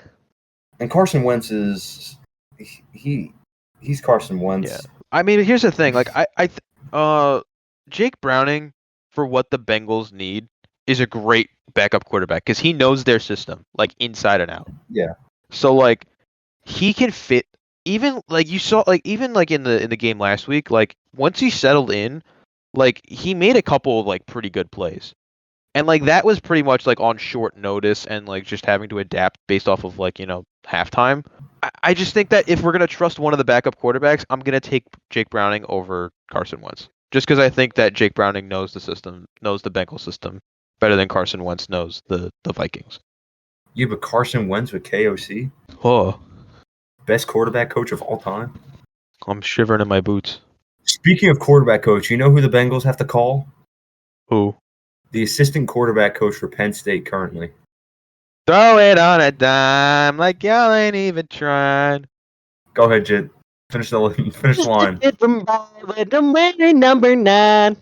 Speaker 1: And Carson Wentz is he's Carson Wentz.
Speaker 2: Yeah. I mean, here's the thing. Like, Jake Browning, for what the Bengals need, is a great backup quarterback because he knows their system, like, inside and out.
Speaker 1: Yeah.
Speaker 2: So, like, he can fit. Even like you saw, like even like in the game last week, like once he settled in, like he made a couple of like pretty good plays, and like that was pretty much like on short notice and like just having to adapt based off of like halftime. I just think that if we're gonna trust one of the backup quarterbacks, I'm gonna take Jake Browning over Carson Wentz, just because I think that Jake Browning knows the system, knows the Bengals system better than Carson Wentz knows the Vikings.
Speaker 1: You have a Carson Wentz with KOC,
Speaker 2: Oh,
Speaker 1: best quarterback coach of all time.
Speaker 2: I'm shivering in my boots.
Speaker 1: Speaking of quarterback coach, you know who the Bengals have to call?
Speaker 2: Who?
Speaker 1: The assistant quarterback coach for Penn State currently.
Speaker 2: Throw it on a dime like y'all ain't even trying.
Speaker 1: Go ahead, Jit. Finish the line.
Speaker 3: It from with the winning number 9.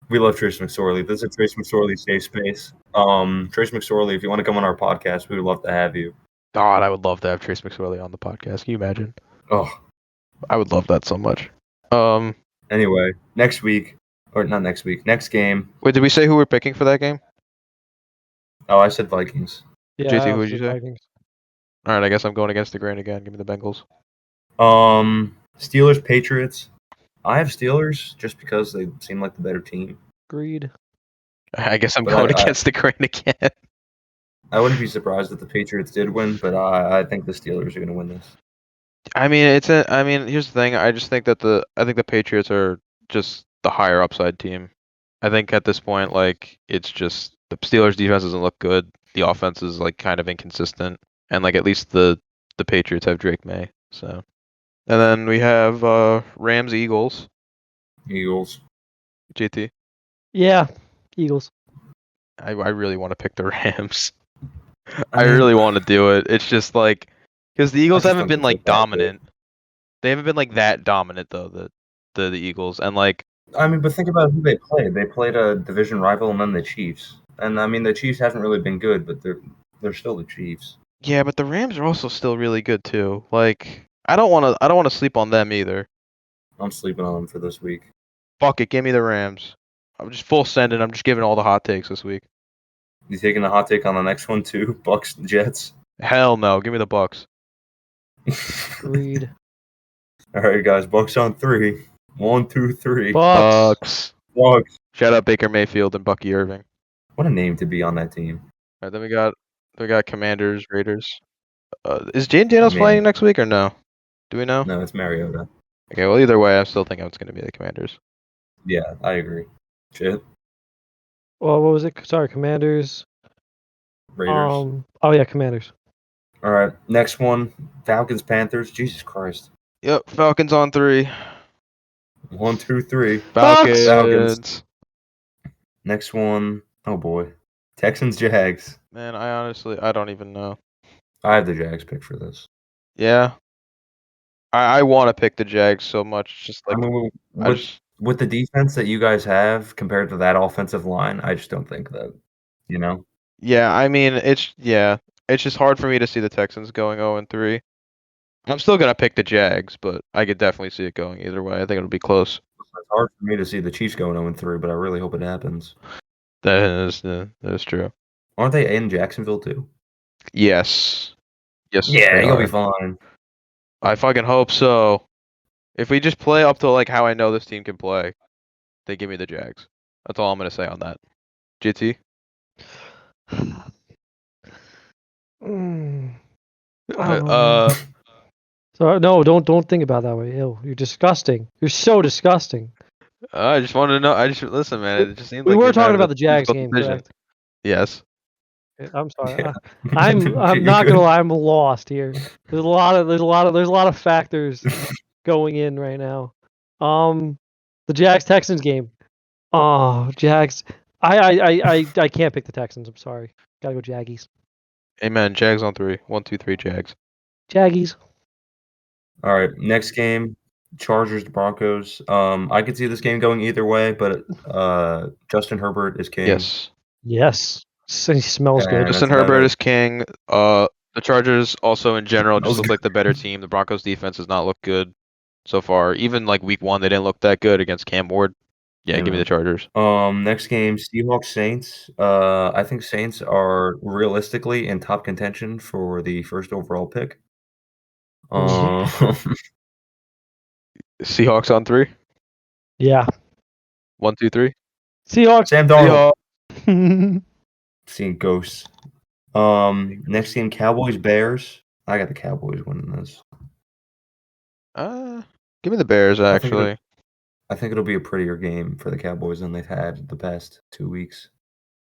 Speaker 1: We love Trace McSorley. This is a Trace McSorley safe space. Trace McSorley, if you want to come on our podcast, we would love to have you.
Speaker 2: God, I would love to have Trace McSorley on the podcast. Can you imagine?
Speaker 1: Oh,
Speaker 2: I would love that so much.
Speaker 1: anyway, next week, or not next week, next game.
Speaker 2: Wait, did we say who we're picking for that game?
Speaker 1: Oh, I said Vikings.
Speaker 3: Yeah,
Speaker 2: JT,
Speaker 3: I
Speaker 2: who'd you
Speaker 3: said
Speaker 2: say?
Speaker 3: Vikings.
Speaker 2: All right, I guess I'm going against the grain again. Give me the Bengals.
Speaker 1: Steelers, Patriots. I have Steelers just because they seem like the better team.
Speaker 3: Agreed.
Speaker 2: I guess I'm
Speaker 1: But
Speaker 2: going against the grain again.
Speaker 1: I wouldn't be surprised if the Patriots did win, but I think the Steelers are going to win this.
Speaker 2: I mean, here's the thing. I just think that I think the Patriots are just the higher upside team. I think at this point, like, it's just the Steelers' defense doesn't look good. The offense is like kind of inconsistent, and like at least the Patriots have Drake May. So, and then we have Rams, Eagles.
Speaker 1: Eagles.
Speaker 2: JT.
Speaker 3: Yeah, Eagles.
Speaker 2: I really want to pick the Rams. I really want to do it. It's just like because the Eagles
Speaker 1: just
Speaker 2: haven't
Speaker 1: don't
Speaker 2: been
Speaker 1: think
Speaker 2: like
Speaker 1: they're that
Speaker 2: dominant. They haven't been like that dominant though. The Eagles and like
Speaker 1: I mean, but think about who they played. They played a division rival and then the Chiefs. And I mean, the Chiefs haven't really been good, but they're still the Chiefs.
Speaker 2: yeah, but the Rams are also still really good too. Like I don't want to sleep on them either.
Speaker 1: I'm sleeping on them for this week.
Speaker 2: Fuck it, give me the Rams. I'm just full sending. I'm just giving all the hot takes this week.
Speaker 1: You taking a hot take on the next one too? Bucks Jets.
Speaker 2: Hell no. Give me the Bucks.
Speaker 3: Agreed.
Speaker 1: All right, guys. Bucks on 3. 1, 2, 3.
Speaker 3: Bucks.
Speaker 1: Bucks.
Speaker 2: Shout out Baker Mayfield and Bucky Irving.
Speaker 1: What a name to be on that team.
Speaker 2: All right, then we got Commanders, Raiders. Is Jaden Daniels
Speaker 1: I mean-
Speaker 2: playing next week or no? Do we know?
Speaker 1: No, it's Mariota.
Speaker 2: Okay, well either way, I still think it's going to be the Commanders.
Speaker 1: Yeah, I agree. Shit.
Speaker 3: Well, what was it? Sorry, Commanders.
Speaker 1: Raiders.
Speaker 3: Oh yeah, Commanders.
Speaker 1: All right. Next one. Falcons Panthers. Jesus Christ.
Speaker 2: Yep, Falcons on 3.
Speaker 1: 1, 2, 3.
Speaker 2: Falcons.
Speaker 1: Falcons. Next one. Oh boy. Texans Jags.
Speaker 2: Man, I don't even know.
Speaker 1: I have the Jags pick for this.
Speaker 2: Yeah. I want to pick the Jags so much. Just like
Speaker 1: I mean,
Speaker 2: I just,
Speaker 1: with the defense that you guys have compared to that offensive line, I just don't think that, you know.
Speaker 2: yeah, I mean it's just hard for me to see the Texans going 0-3. I'm still gonna pick the Jags, but I could definitely see it going either way. I think it'll be close.
Speaker 1: It's hard for me to see the Chiefs going 0-3, but I really hope it happens.
Speaker 2: That is true.
Speaker 1: Aren't they in Jacksonville too?
Speaker 2: Yes. Yes.
Speaker 1: Yeah,
Speaker 2: they
Speaker 1: you'll
Speaker 2: are.
Speaker 1: be fine.
Speaker 2: I fucking hope so. If we just play up to like how I know this team can play, they give me the Jags. That's all I'm gonna say on that. GT.
Speaker 3: Mm.
Speaker 2: Uh,
Speaker 3: So no, don't think about it that way. Ew, you're disgusting. You're so disgusting.
Speaker 2: I just wanted to know. Listen, man. It just seems
Speaker 3: We
Speaker 2: like
Speaker 3: were
Speaker 2: you're
Speaker 3: talking
Speaker 2: mad
Speaker 3: about
Speaker 2: at
Speaker 3: the Jags game,
Speaker 2: division.
Speaker 3: correct?
Speaker 2: Yes.
Speaker 3: I'm sorry.
Speaker 1: Yeah.
Speaker 3: I'm
Speaker 1: You're
Speaker 3: not
Speaker 1: good.
Speaker 3: gonna lie. I'm lost here. There's a lot of factors going in right now. The Jags Texans game. Oh, Jags. I can't pick the Texans. I'm sorry. Gotta go Jaggies.
Speaker 2: Amen. Jags on 3. 1, 2, 3. Jags.
Speaker 3: Jaggies.
Speaker 1: All right, next game, Chargers Broncos. I could see this game going either way, but Justin Herbert is king.
Speaker 3: Yes. He smells good.
Speaker 1: And
Speaker 2: Justin
Speaker 1: that's about
Speaker 2: Herbert
Speaker 1: it.
Speaker 2: is king. The Chargers also in general just
Speaker 1: Smells
Speaker 2: look like the better team. The Broncos defense does not look good so far. Even like week 1, they didn't look that good against Cam Ward. Yeah, give me the Chargers.
Speaker 1: Next game, Seahawks Saints. I think Saints are realistically in top contention for the first overall pick.
Speaker 2: Seahawks on 3.
Speaker 3: Yeah.
Speaker 2: 1, 2, 3.
Speaker 3: Seahawks.
Speaker 1: Sam Darnold.
Speaker 2: Seahawks.
Speaker 1: Seeing ghosts. Next game, Cowboys Bears. I got the Cowboys winning this.
Speaker 2: Give me the Bears actually.
Speaker 1: I think it'll be a prettier game for the Cowboys than they've had the past 2 weeks.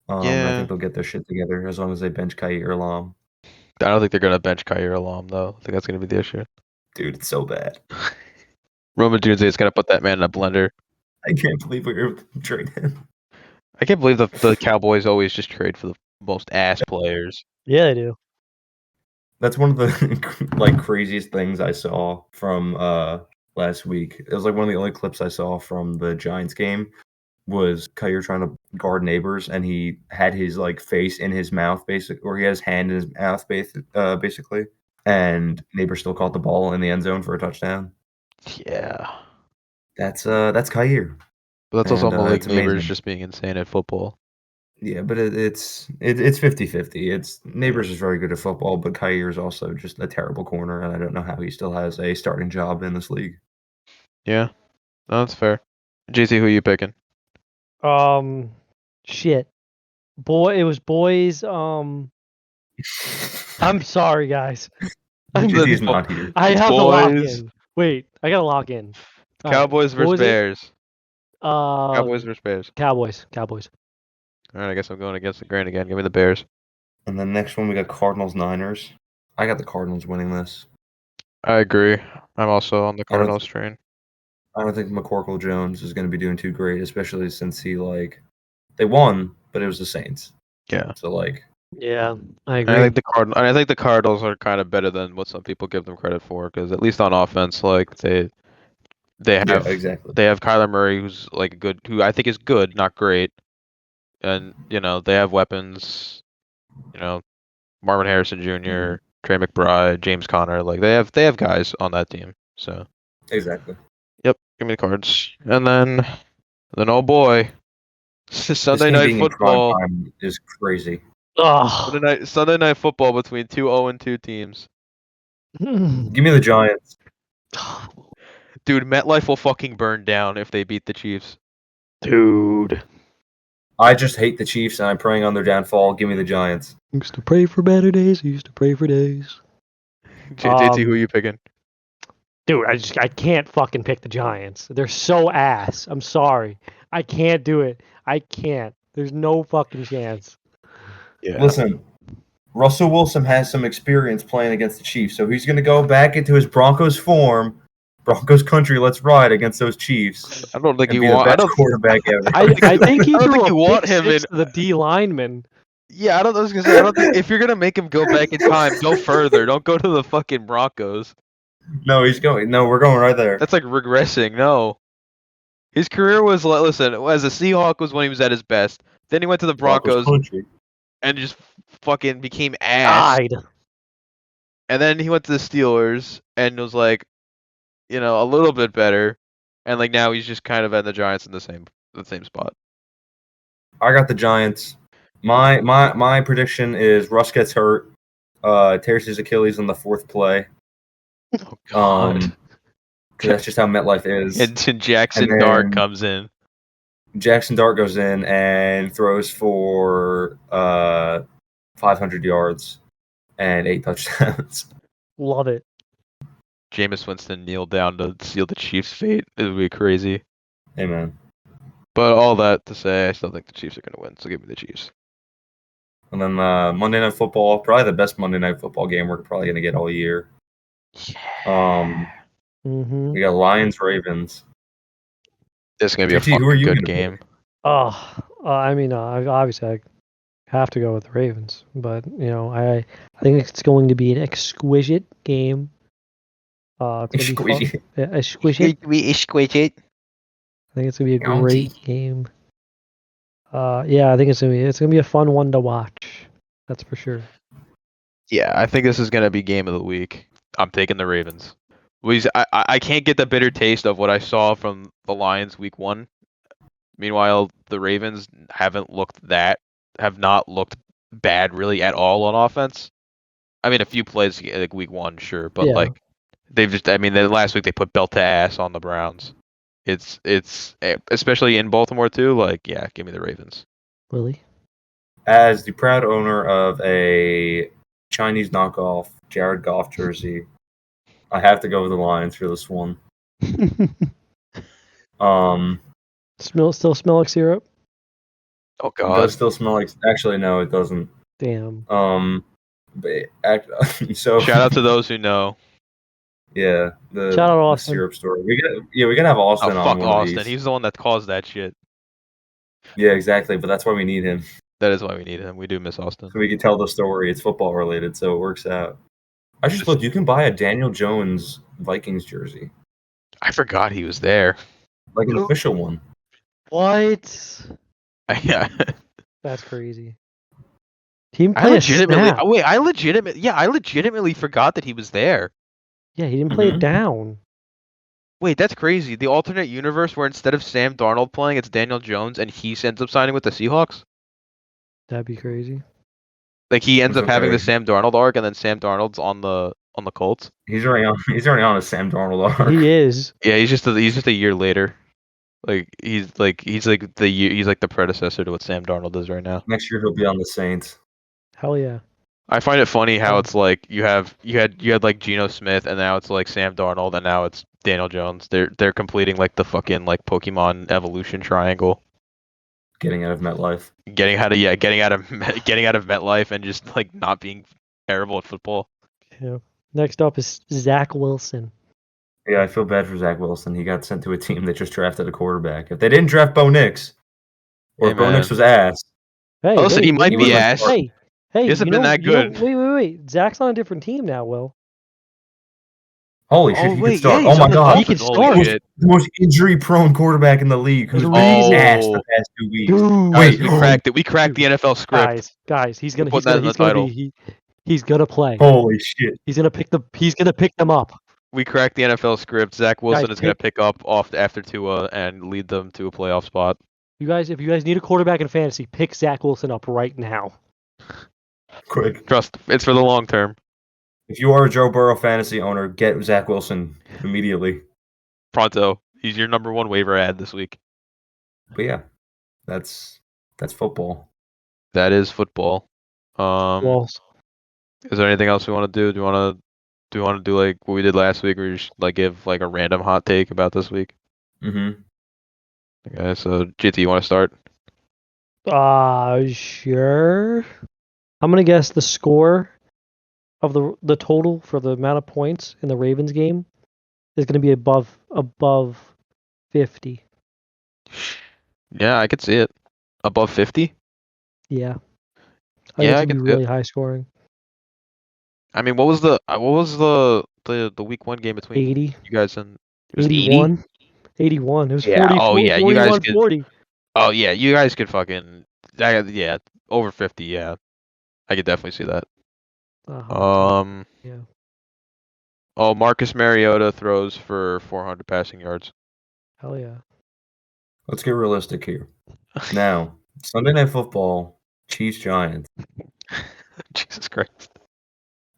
Speaker 1: I
Speaker 2: Yeah.
Speaker 1: think they'll get their shit together as long as they bench Kaiir Elam.
Speaker 2: I don't think they're gonna bench Kaiir Elam though. I think that's gonna be the issue.
Speaker 1: Dude, it's so bad.
Speaker 2: Roman Dunze is gonna put that man in a blender.
Speaker 1: I can't believe we were trading him.
Speaker 2: I can't believe the Cowboys always just trade for the most ass players.
Speaker 3: Yeah, they do.
Speaker 1: That's one of the craziest things I saw from last week. It was like one of the only clips I saw from the Giants game was Kaiir trying to guard Neighbors, and he had his face in his mouth, or he had his hand in his mouth, basically. And Neighbors still caught the ball in the end zone for a touchdown.
Speaker 2: Yeah.
Speaker 1: That's Kaiir.
Speaker 2: But that's also
Speaker 1: And,
Speaker 2: Malik
Speaker 1: it's
Speaker 2: Neighbors
Speaker 1: amazing.
Speaker 2: just being insane at football.
Speaker 1: Yeah, but it's 50-50. It's Neighbors is very good at football, but Kaiir is also just a terrible corner, and I don't know how he still has a starting job in this league.
Speaker 2: Yeah. No, that's fair. JC, who you picking?
Speaker 3: Shit. It was boys. I'm sorry, guys.
Speaker 1: He's not here.
Speaker 3: I have to lock
Speaker 2: boys.
Speaker 3: in. Wait, I gotta lock in. All right,
Speaker 2: Cowboys
Speaker 3: what
Speaker 2: versus
Speaker 3: was it?
Speaker 2: Bears.
Speaker 3: Cowboys.
Speaker 2: Cowboys versus Bears.
Speaker 3: Cowboys.
Speaker 2: All right, I guess I'm going against the grain again. Give me the Bears.
Speaker 1: And then next one we got Cardinals Niners. I got the Cardinals winning this.
Speaker 2: I agree. I'm also on the Cardinals train.
Speaker 1: I don't think McCorkle Jones is going to be doing too great, especially since they won, but it was the Saints.
Speaker 2: Yeah.
Speaker 1: So
Speaker 3: Yeah, I agree.
Speaker 2: I think the Cardinals are kind of better than what some people give them credit for, because at least on offense, they have
Speaker 1: exactly.
Speaker 2: they have Kyler Murray, who's who I think is good, not great, and they have weapons, Marvin Harrison Jr., Trey McBride, James Conner, they have guys on that team. So
Speaker 1: exactly.
Speaker 2: Yep, give me the Cards, and then oh boy, Sunday Night Football
Speaker 1: is crazy.
Speaker 3: Oh.
Speaker 2: Sunday night football between two 0-2 teams.
Speaker 1: Give me the Giants.
Speaker 2: Dude, MetLife will fucking burn down if they beat the Chiefs.
Speaker 3: Dude.
Speaker 1: I just hate the Chiefs, and I'm praying on their downfall. Give me the Giants.
Speaker 3: Used to pray for better days. Used to pray for days.
Speaker 2: JT, who are you picking?
Speaker 3: Dude, I can't fucking pick the Giants. They're so ass. I'm sorry. I can't do it. I can't. There's no fucking chance.
Speaker 2: Yeah.
Speaker 1: Listen, Russell Wilson has some experience playing against the Chiefs, so he's going to go back into his Broncos form. Broncos country, let's ride against those Chiefs.
Speaker 2: I don't think
Speaker 1: and
Speaker 2: you
Speaker 1: be
Speaker 2: want.
Speaker 1: the best quarterback ever.
Speaker 3: I think he
Speaker 2: I don't
Speaker 3: threw
Speaker 2: think
Speaker 3: a
Speaker 2: you want
Speaker 3: pick
Speaker 2: him
Speaker 3: six
Speaker 2: in.
Speaker 3: to the D lineman.
Speaker 2: Yeah, I was gonna say. I don't think if you're gonna make him go back in time, go further. Don't go to the fucking Broncos.
Speaker 1: No, he's going. No, we're going right there.
Speaker 2: That's like regressing. No. His career was listen, as a Seahawk was when he was at his best. Then he went to the Broncos
Speaker 1: country.
Speaker 2: and just fucking became ass.
Speaker 3: Died.
Speaker 2: And then he went to the Steelers and was like, a little bit better. And like now he's just kind of at the Giants in the same spot.
Speaker 1: I got the Giants. My prediction is Russ gets hurt, tears his Achilles on the fourth play.
Speaker 2: Oh god.
Speaker 1: 'Cause that's just how MetLife is.
Speaker 2: And Jackson Dart comes in.
Speaker 1: Jackson Dart goes in and throws for 500 yards and 8 touchdowns.
Speaker 3: Love it.
Speaker 2: Jameis Winston kneeled down to seal the Chiefs' fate. It would be crazy.
Speaker 1: Amen.
Speaker 2: But all that to say, I still think the Chiefs are going to win, so give me the Chiefs.
Speaker 1: And then Monday Night Football, probably the best Monday Night Football game we're probably going to get all year. We got Lions-Ravens.
Speaker 2: This is going to be a
Speaker 1: JT, who are
Speaker 2: fucking
Speaker 1: you
Speaker 2: good
Speaker 1: gonna
Speaker 2: game.
Speaker 3: I mean, obviously I have to go with the Ravens, but I think it's going to be an exquisite game. It's gonna be fun. Yeah, exquisite.
Speaker 2: Exquisite.
Speaker 3: I think it's gonna be a great game. Yeah, I think it's gonna be a fun one to watch. That's for sure.
Speaker 2: Yeah, I think this is going to be game of the week. I'm taking the Ravens. I can't get the bitter taste of what I saw from the Lions week 1. Meanwhile, the Ravens have not looked bad really at all on offense. I mean, a few plays like week 1, sure, but
Speaker 3: Yeah.
Speaker 2: like the last week they put belt to ass on the Browns. It's especially in Baltimore too. Like, yeah, give me the Ravens.
Speaker 3: Willie?
Speaker 1: As the proud owner of a Chinese knockoff Jared Goff jersey, I have to go with the Lions for this one.
Speaker 3: Still smell like syrup?
Speaker 2: Oh
Speaker 1: It
Speaker 2: god.
Speaker 1: does still smell like. Actually, no, it doesn't.
Speaker 3: Damn.
Speaker 1: So
Speaker 2: Shout out to those who know.
Speaker 1: Yeah,
Speaker 3: Shout out
Speaker 1: the
Speaker 3: Austin.
Speaker 1: syrup story. We gotta have Austin
Speaker 2: Oh
Speaker 1: on
Speaker 2: fuck
Speaker 1: one
Speaker 2: Austin.
Speaker 1: of these.
Speaker 2: He's the one that caused that shit.
Speaker 1: Yeah, exactly. But that's why we need him,
Speaker 2: That is why we need him. We do miss Austin.
Speaker 1: so we can tell the story. It's football related, so it works out. I just looked. You can buy a Daniel Jones Vikings jersey,
Speaker 2: I forgot he was there.
Speaker 1: like an official one.
Speaker 3: What?
Speaker 2: Yeah.
Speaker 3: That's crazy. Team play a snap.
Speaker 2: I legitimately forgot that he was there.
Speaker 3: Yeah, he didn't play it down.
Speaker 2: Wait, that's crazy. The alternate universe where instead of Sam Darnold playing, it's Daniel Jones, and he ends up signing with the Seahawks.
Speaker 3: That'd be crazy.
Speaker 2: Like he ends
Speaker 1: That's
Speaker 2: up having
Speaker 1: okay.
Speaker 2: the Sam Darnold arc, and then Sam Darnold's on the Colts.
Speaker 1: He's already on a Sam Darnold arc.
Speaker 3: He is.
Speaker 2: Yeah, he's just a year later. Like he's the predecessor to what Sam Darnold is right now.
Speaker 1: Next year he'll be on the Saints.
Speaker 3: Hell yeah.
Speaker 2: I find it funny how it's like you had like Geno Smith, and now it's like Sam Darnold, and now it's Daniel Jones. They're completing like the fucking like Pokemon evolution triangle.
Speaker 1: Getting out of MetLife.
Speaker 2: Getting out of MetLife and just like not being terrible at football.
Speaker 3: Yeah. Next up is Zach Wilson.
Speaker 1: Yeah, I feel bad for Zach Wilson. He got sent to a team that just drafted a quarterback. If they didn't draft Bo Nix, or if Bo Nix was ass.
Speaker 3: Hey,
Speaker 2: listen, he might be ass.
Speaker 3: Hey,
Speaker 2: he hasn't been that good.
Speaker 3: Wait. Zach's on a different team now, Will.
Speaker 1: Holy shit, he could start.
Speaker 2: Yeah,
Speaker 1: oh my god,
Speaker 3: he could start.
Speaker 1: The most injury-prone quarterback in the league who's been ass the past 2 weeks.
Speaker 3: Dude.
Speaker 2: Wait, we cracked the NFL script.
Speaker 3: Guys, he's gonna play.
Speaker 1: Holy shit.
Speaker 3: He's gonna pick them up.
Speaker 2: We cracked the NFL script. Zach Wilson is gonna pick up off after Tua and lead them to a playoff spot.
Speaker 3: If you guys need a quarterback in fantasy, pick Zach Wilson up right now.
Speaker 1: Quick.
Speaker 2: Trust, it's for the long term.
Speaker 1: If you are a Joe Burrow fantasy owner, get Zach Wilson immediately.
Speaker 2: Pronto. He's your number one waiver ad this week.
Speaker 1: But yeah, that's football.
Speaker 2: That is football.
Speaker 3: Walls.
Speaker 2: Is there anything else we want to do? Do you want to do like what we did last week, where you just like give like a random hot take about this week?
Speaker 1: Mm-hmm.
Speaker 2: Okay, so GT, you want to start?
Speaker 3: Sure. I'm gonna guess the score of the total for the amount of points in the Ravens game is gonna be above 50.
Speaker 2: Yeah, I could see it. Above 50?
Speaker 3: Yeah. I think
Speaker 2: Yeah,
Speaker 3: it's
Speaker 2: I
Speaker 3: gonna
Speaker 2: can
Speaker 3: be
Speaker 2: see it.
Speaker 3: really high scoring.
Speaker 2: I mean, what was the week 1 game between
Speaker 3: 80.
Speaker 2: you guys and it was
Speaker 3: 81. 81. It was
Speaker 2: Yeah.
Speaker 3: 40,
Speaker 2: Oh
Speaker 3: 40,
Speaker 2: yeah, you guys
Speaker 3: 41,
Speaker 2: could.
Speaker 3: 40.
Speaker 2: Oh yeah, you guys could fucking. Yeah, over 50. Yeah, I could definitely see that.
Speaker 3: Yeah.
Speaker 2: Oh, Marcus Mariota throws for 400 passing yards.
Speaker 3: Hell yeah.
Speaker 1: Let's get realistic here. Now, Sunday Night Football, Chiefs Giants.
Speaker 2: Jesus Christ.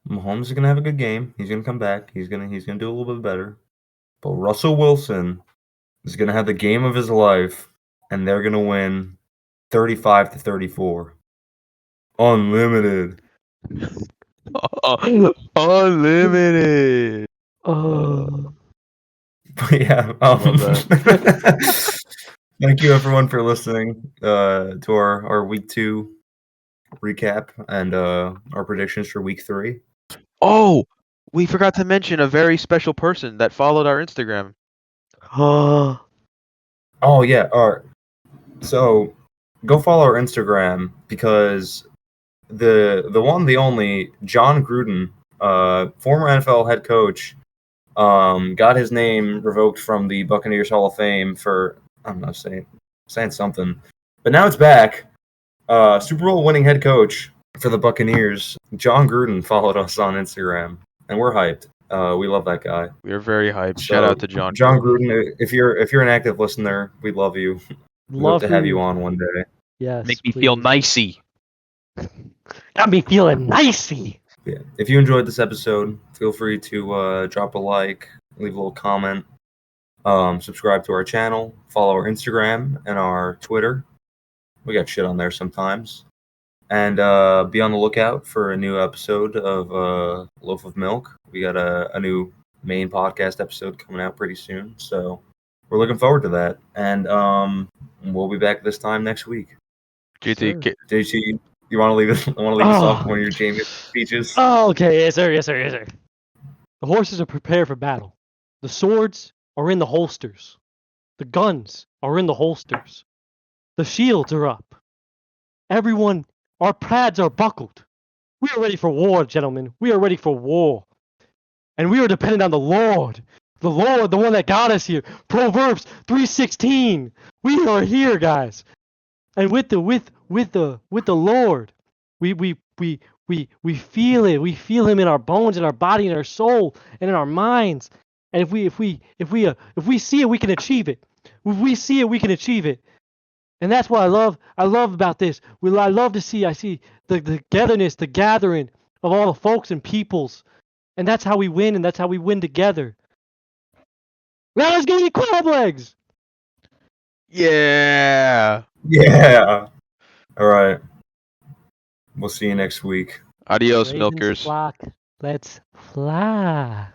Speaker 1: Mahomes is gonna have a good game. He's gonna come back. He's gonna do a little bit better. But Russell Wilson is gonna have the game of his life, and they're gonna win 35-34. Unlimited.
Speaker 2: Unlimited.
Speaker 1: But yeah.
Speaker 2: Love that.
Speaker 1: Thank you everyone for listening to our week 2 recap and our predictions for week 3.
Speaker 2: Oh, we forgot to mention a very special person that followed our Instagram.
Speaker 1: Oh yeah. All right. So go follow our Instagram because the one, the only John Gruden, former NFL head coach, got his name revoked from the Buccaneers Hall of Fame for, I don't know, saying something, but now it's back. Super Bowl winning head coach for the Buccaneers, John Gruden, followed us on Instagram, and we're hyped. We love that guy.
Speaker 2: We are very hyped.
Speaker 1: So,
Speaker 2: Shout out to John.
Speaker 1: John Gruden, if you're an active listener, we love you. We hope to have you on one day.
Speaker 3: Yes.
Speaker 2: Make me feel nicey.
Speaker 3: Got me feeling nicey.
Speaker 1: Yeah. If you enjoyed this episode, feel free to drop a like, leave a little comment, subscribe to our channel, follow our Instagram and our Twitter. We got shit on there sometimes. And be on the lookout for a new episode of Loaf of Milk. We got a new main podcast episode coming out pretty soon. So we're looking forward to that. And we'll be back this time next week.
Speaker 2: GT,
Speaker 1: JT, you want to leave us off with one of your Jamie speeches?
Speaker 3: Oh, okay. Yes, sir. Yes, sir. Yes, sir. The horses are prepared for battle. The swords are in the holsters. The guns are in the holsters. The shields are up. Everyone, our pads are buckled. We are ready for war, gentlemen. We are ready for war. And we are dependent on the Lord. The Lord, the one that got us here. Proverbs 3:16. We are here, guys. And with the Lord, we feel it. We feel him in our bones, in our body, in our soul, and in our minds. And if we see it, we can achieve it. If we see it, we can achieve it. And that's what I love about this. I love to see. I see the togetherness, the gathering of all the folks and peoples, and that's how we win. And that's how we win together. Now let's go eat crab legs.
Speaker 2: Yeah.
Speaker 1: Yeah. All right. We'll see you next week.
Speaker 2: Adios,
Speaker 3: Ravens
Speaker 2: milkers.
Speaker 3: flock, let's fly.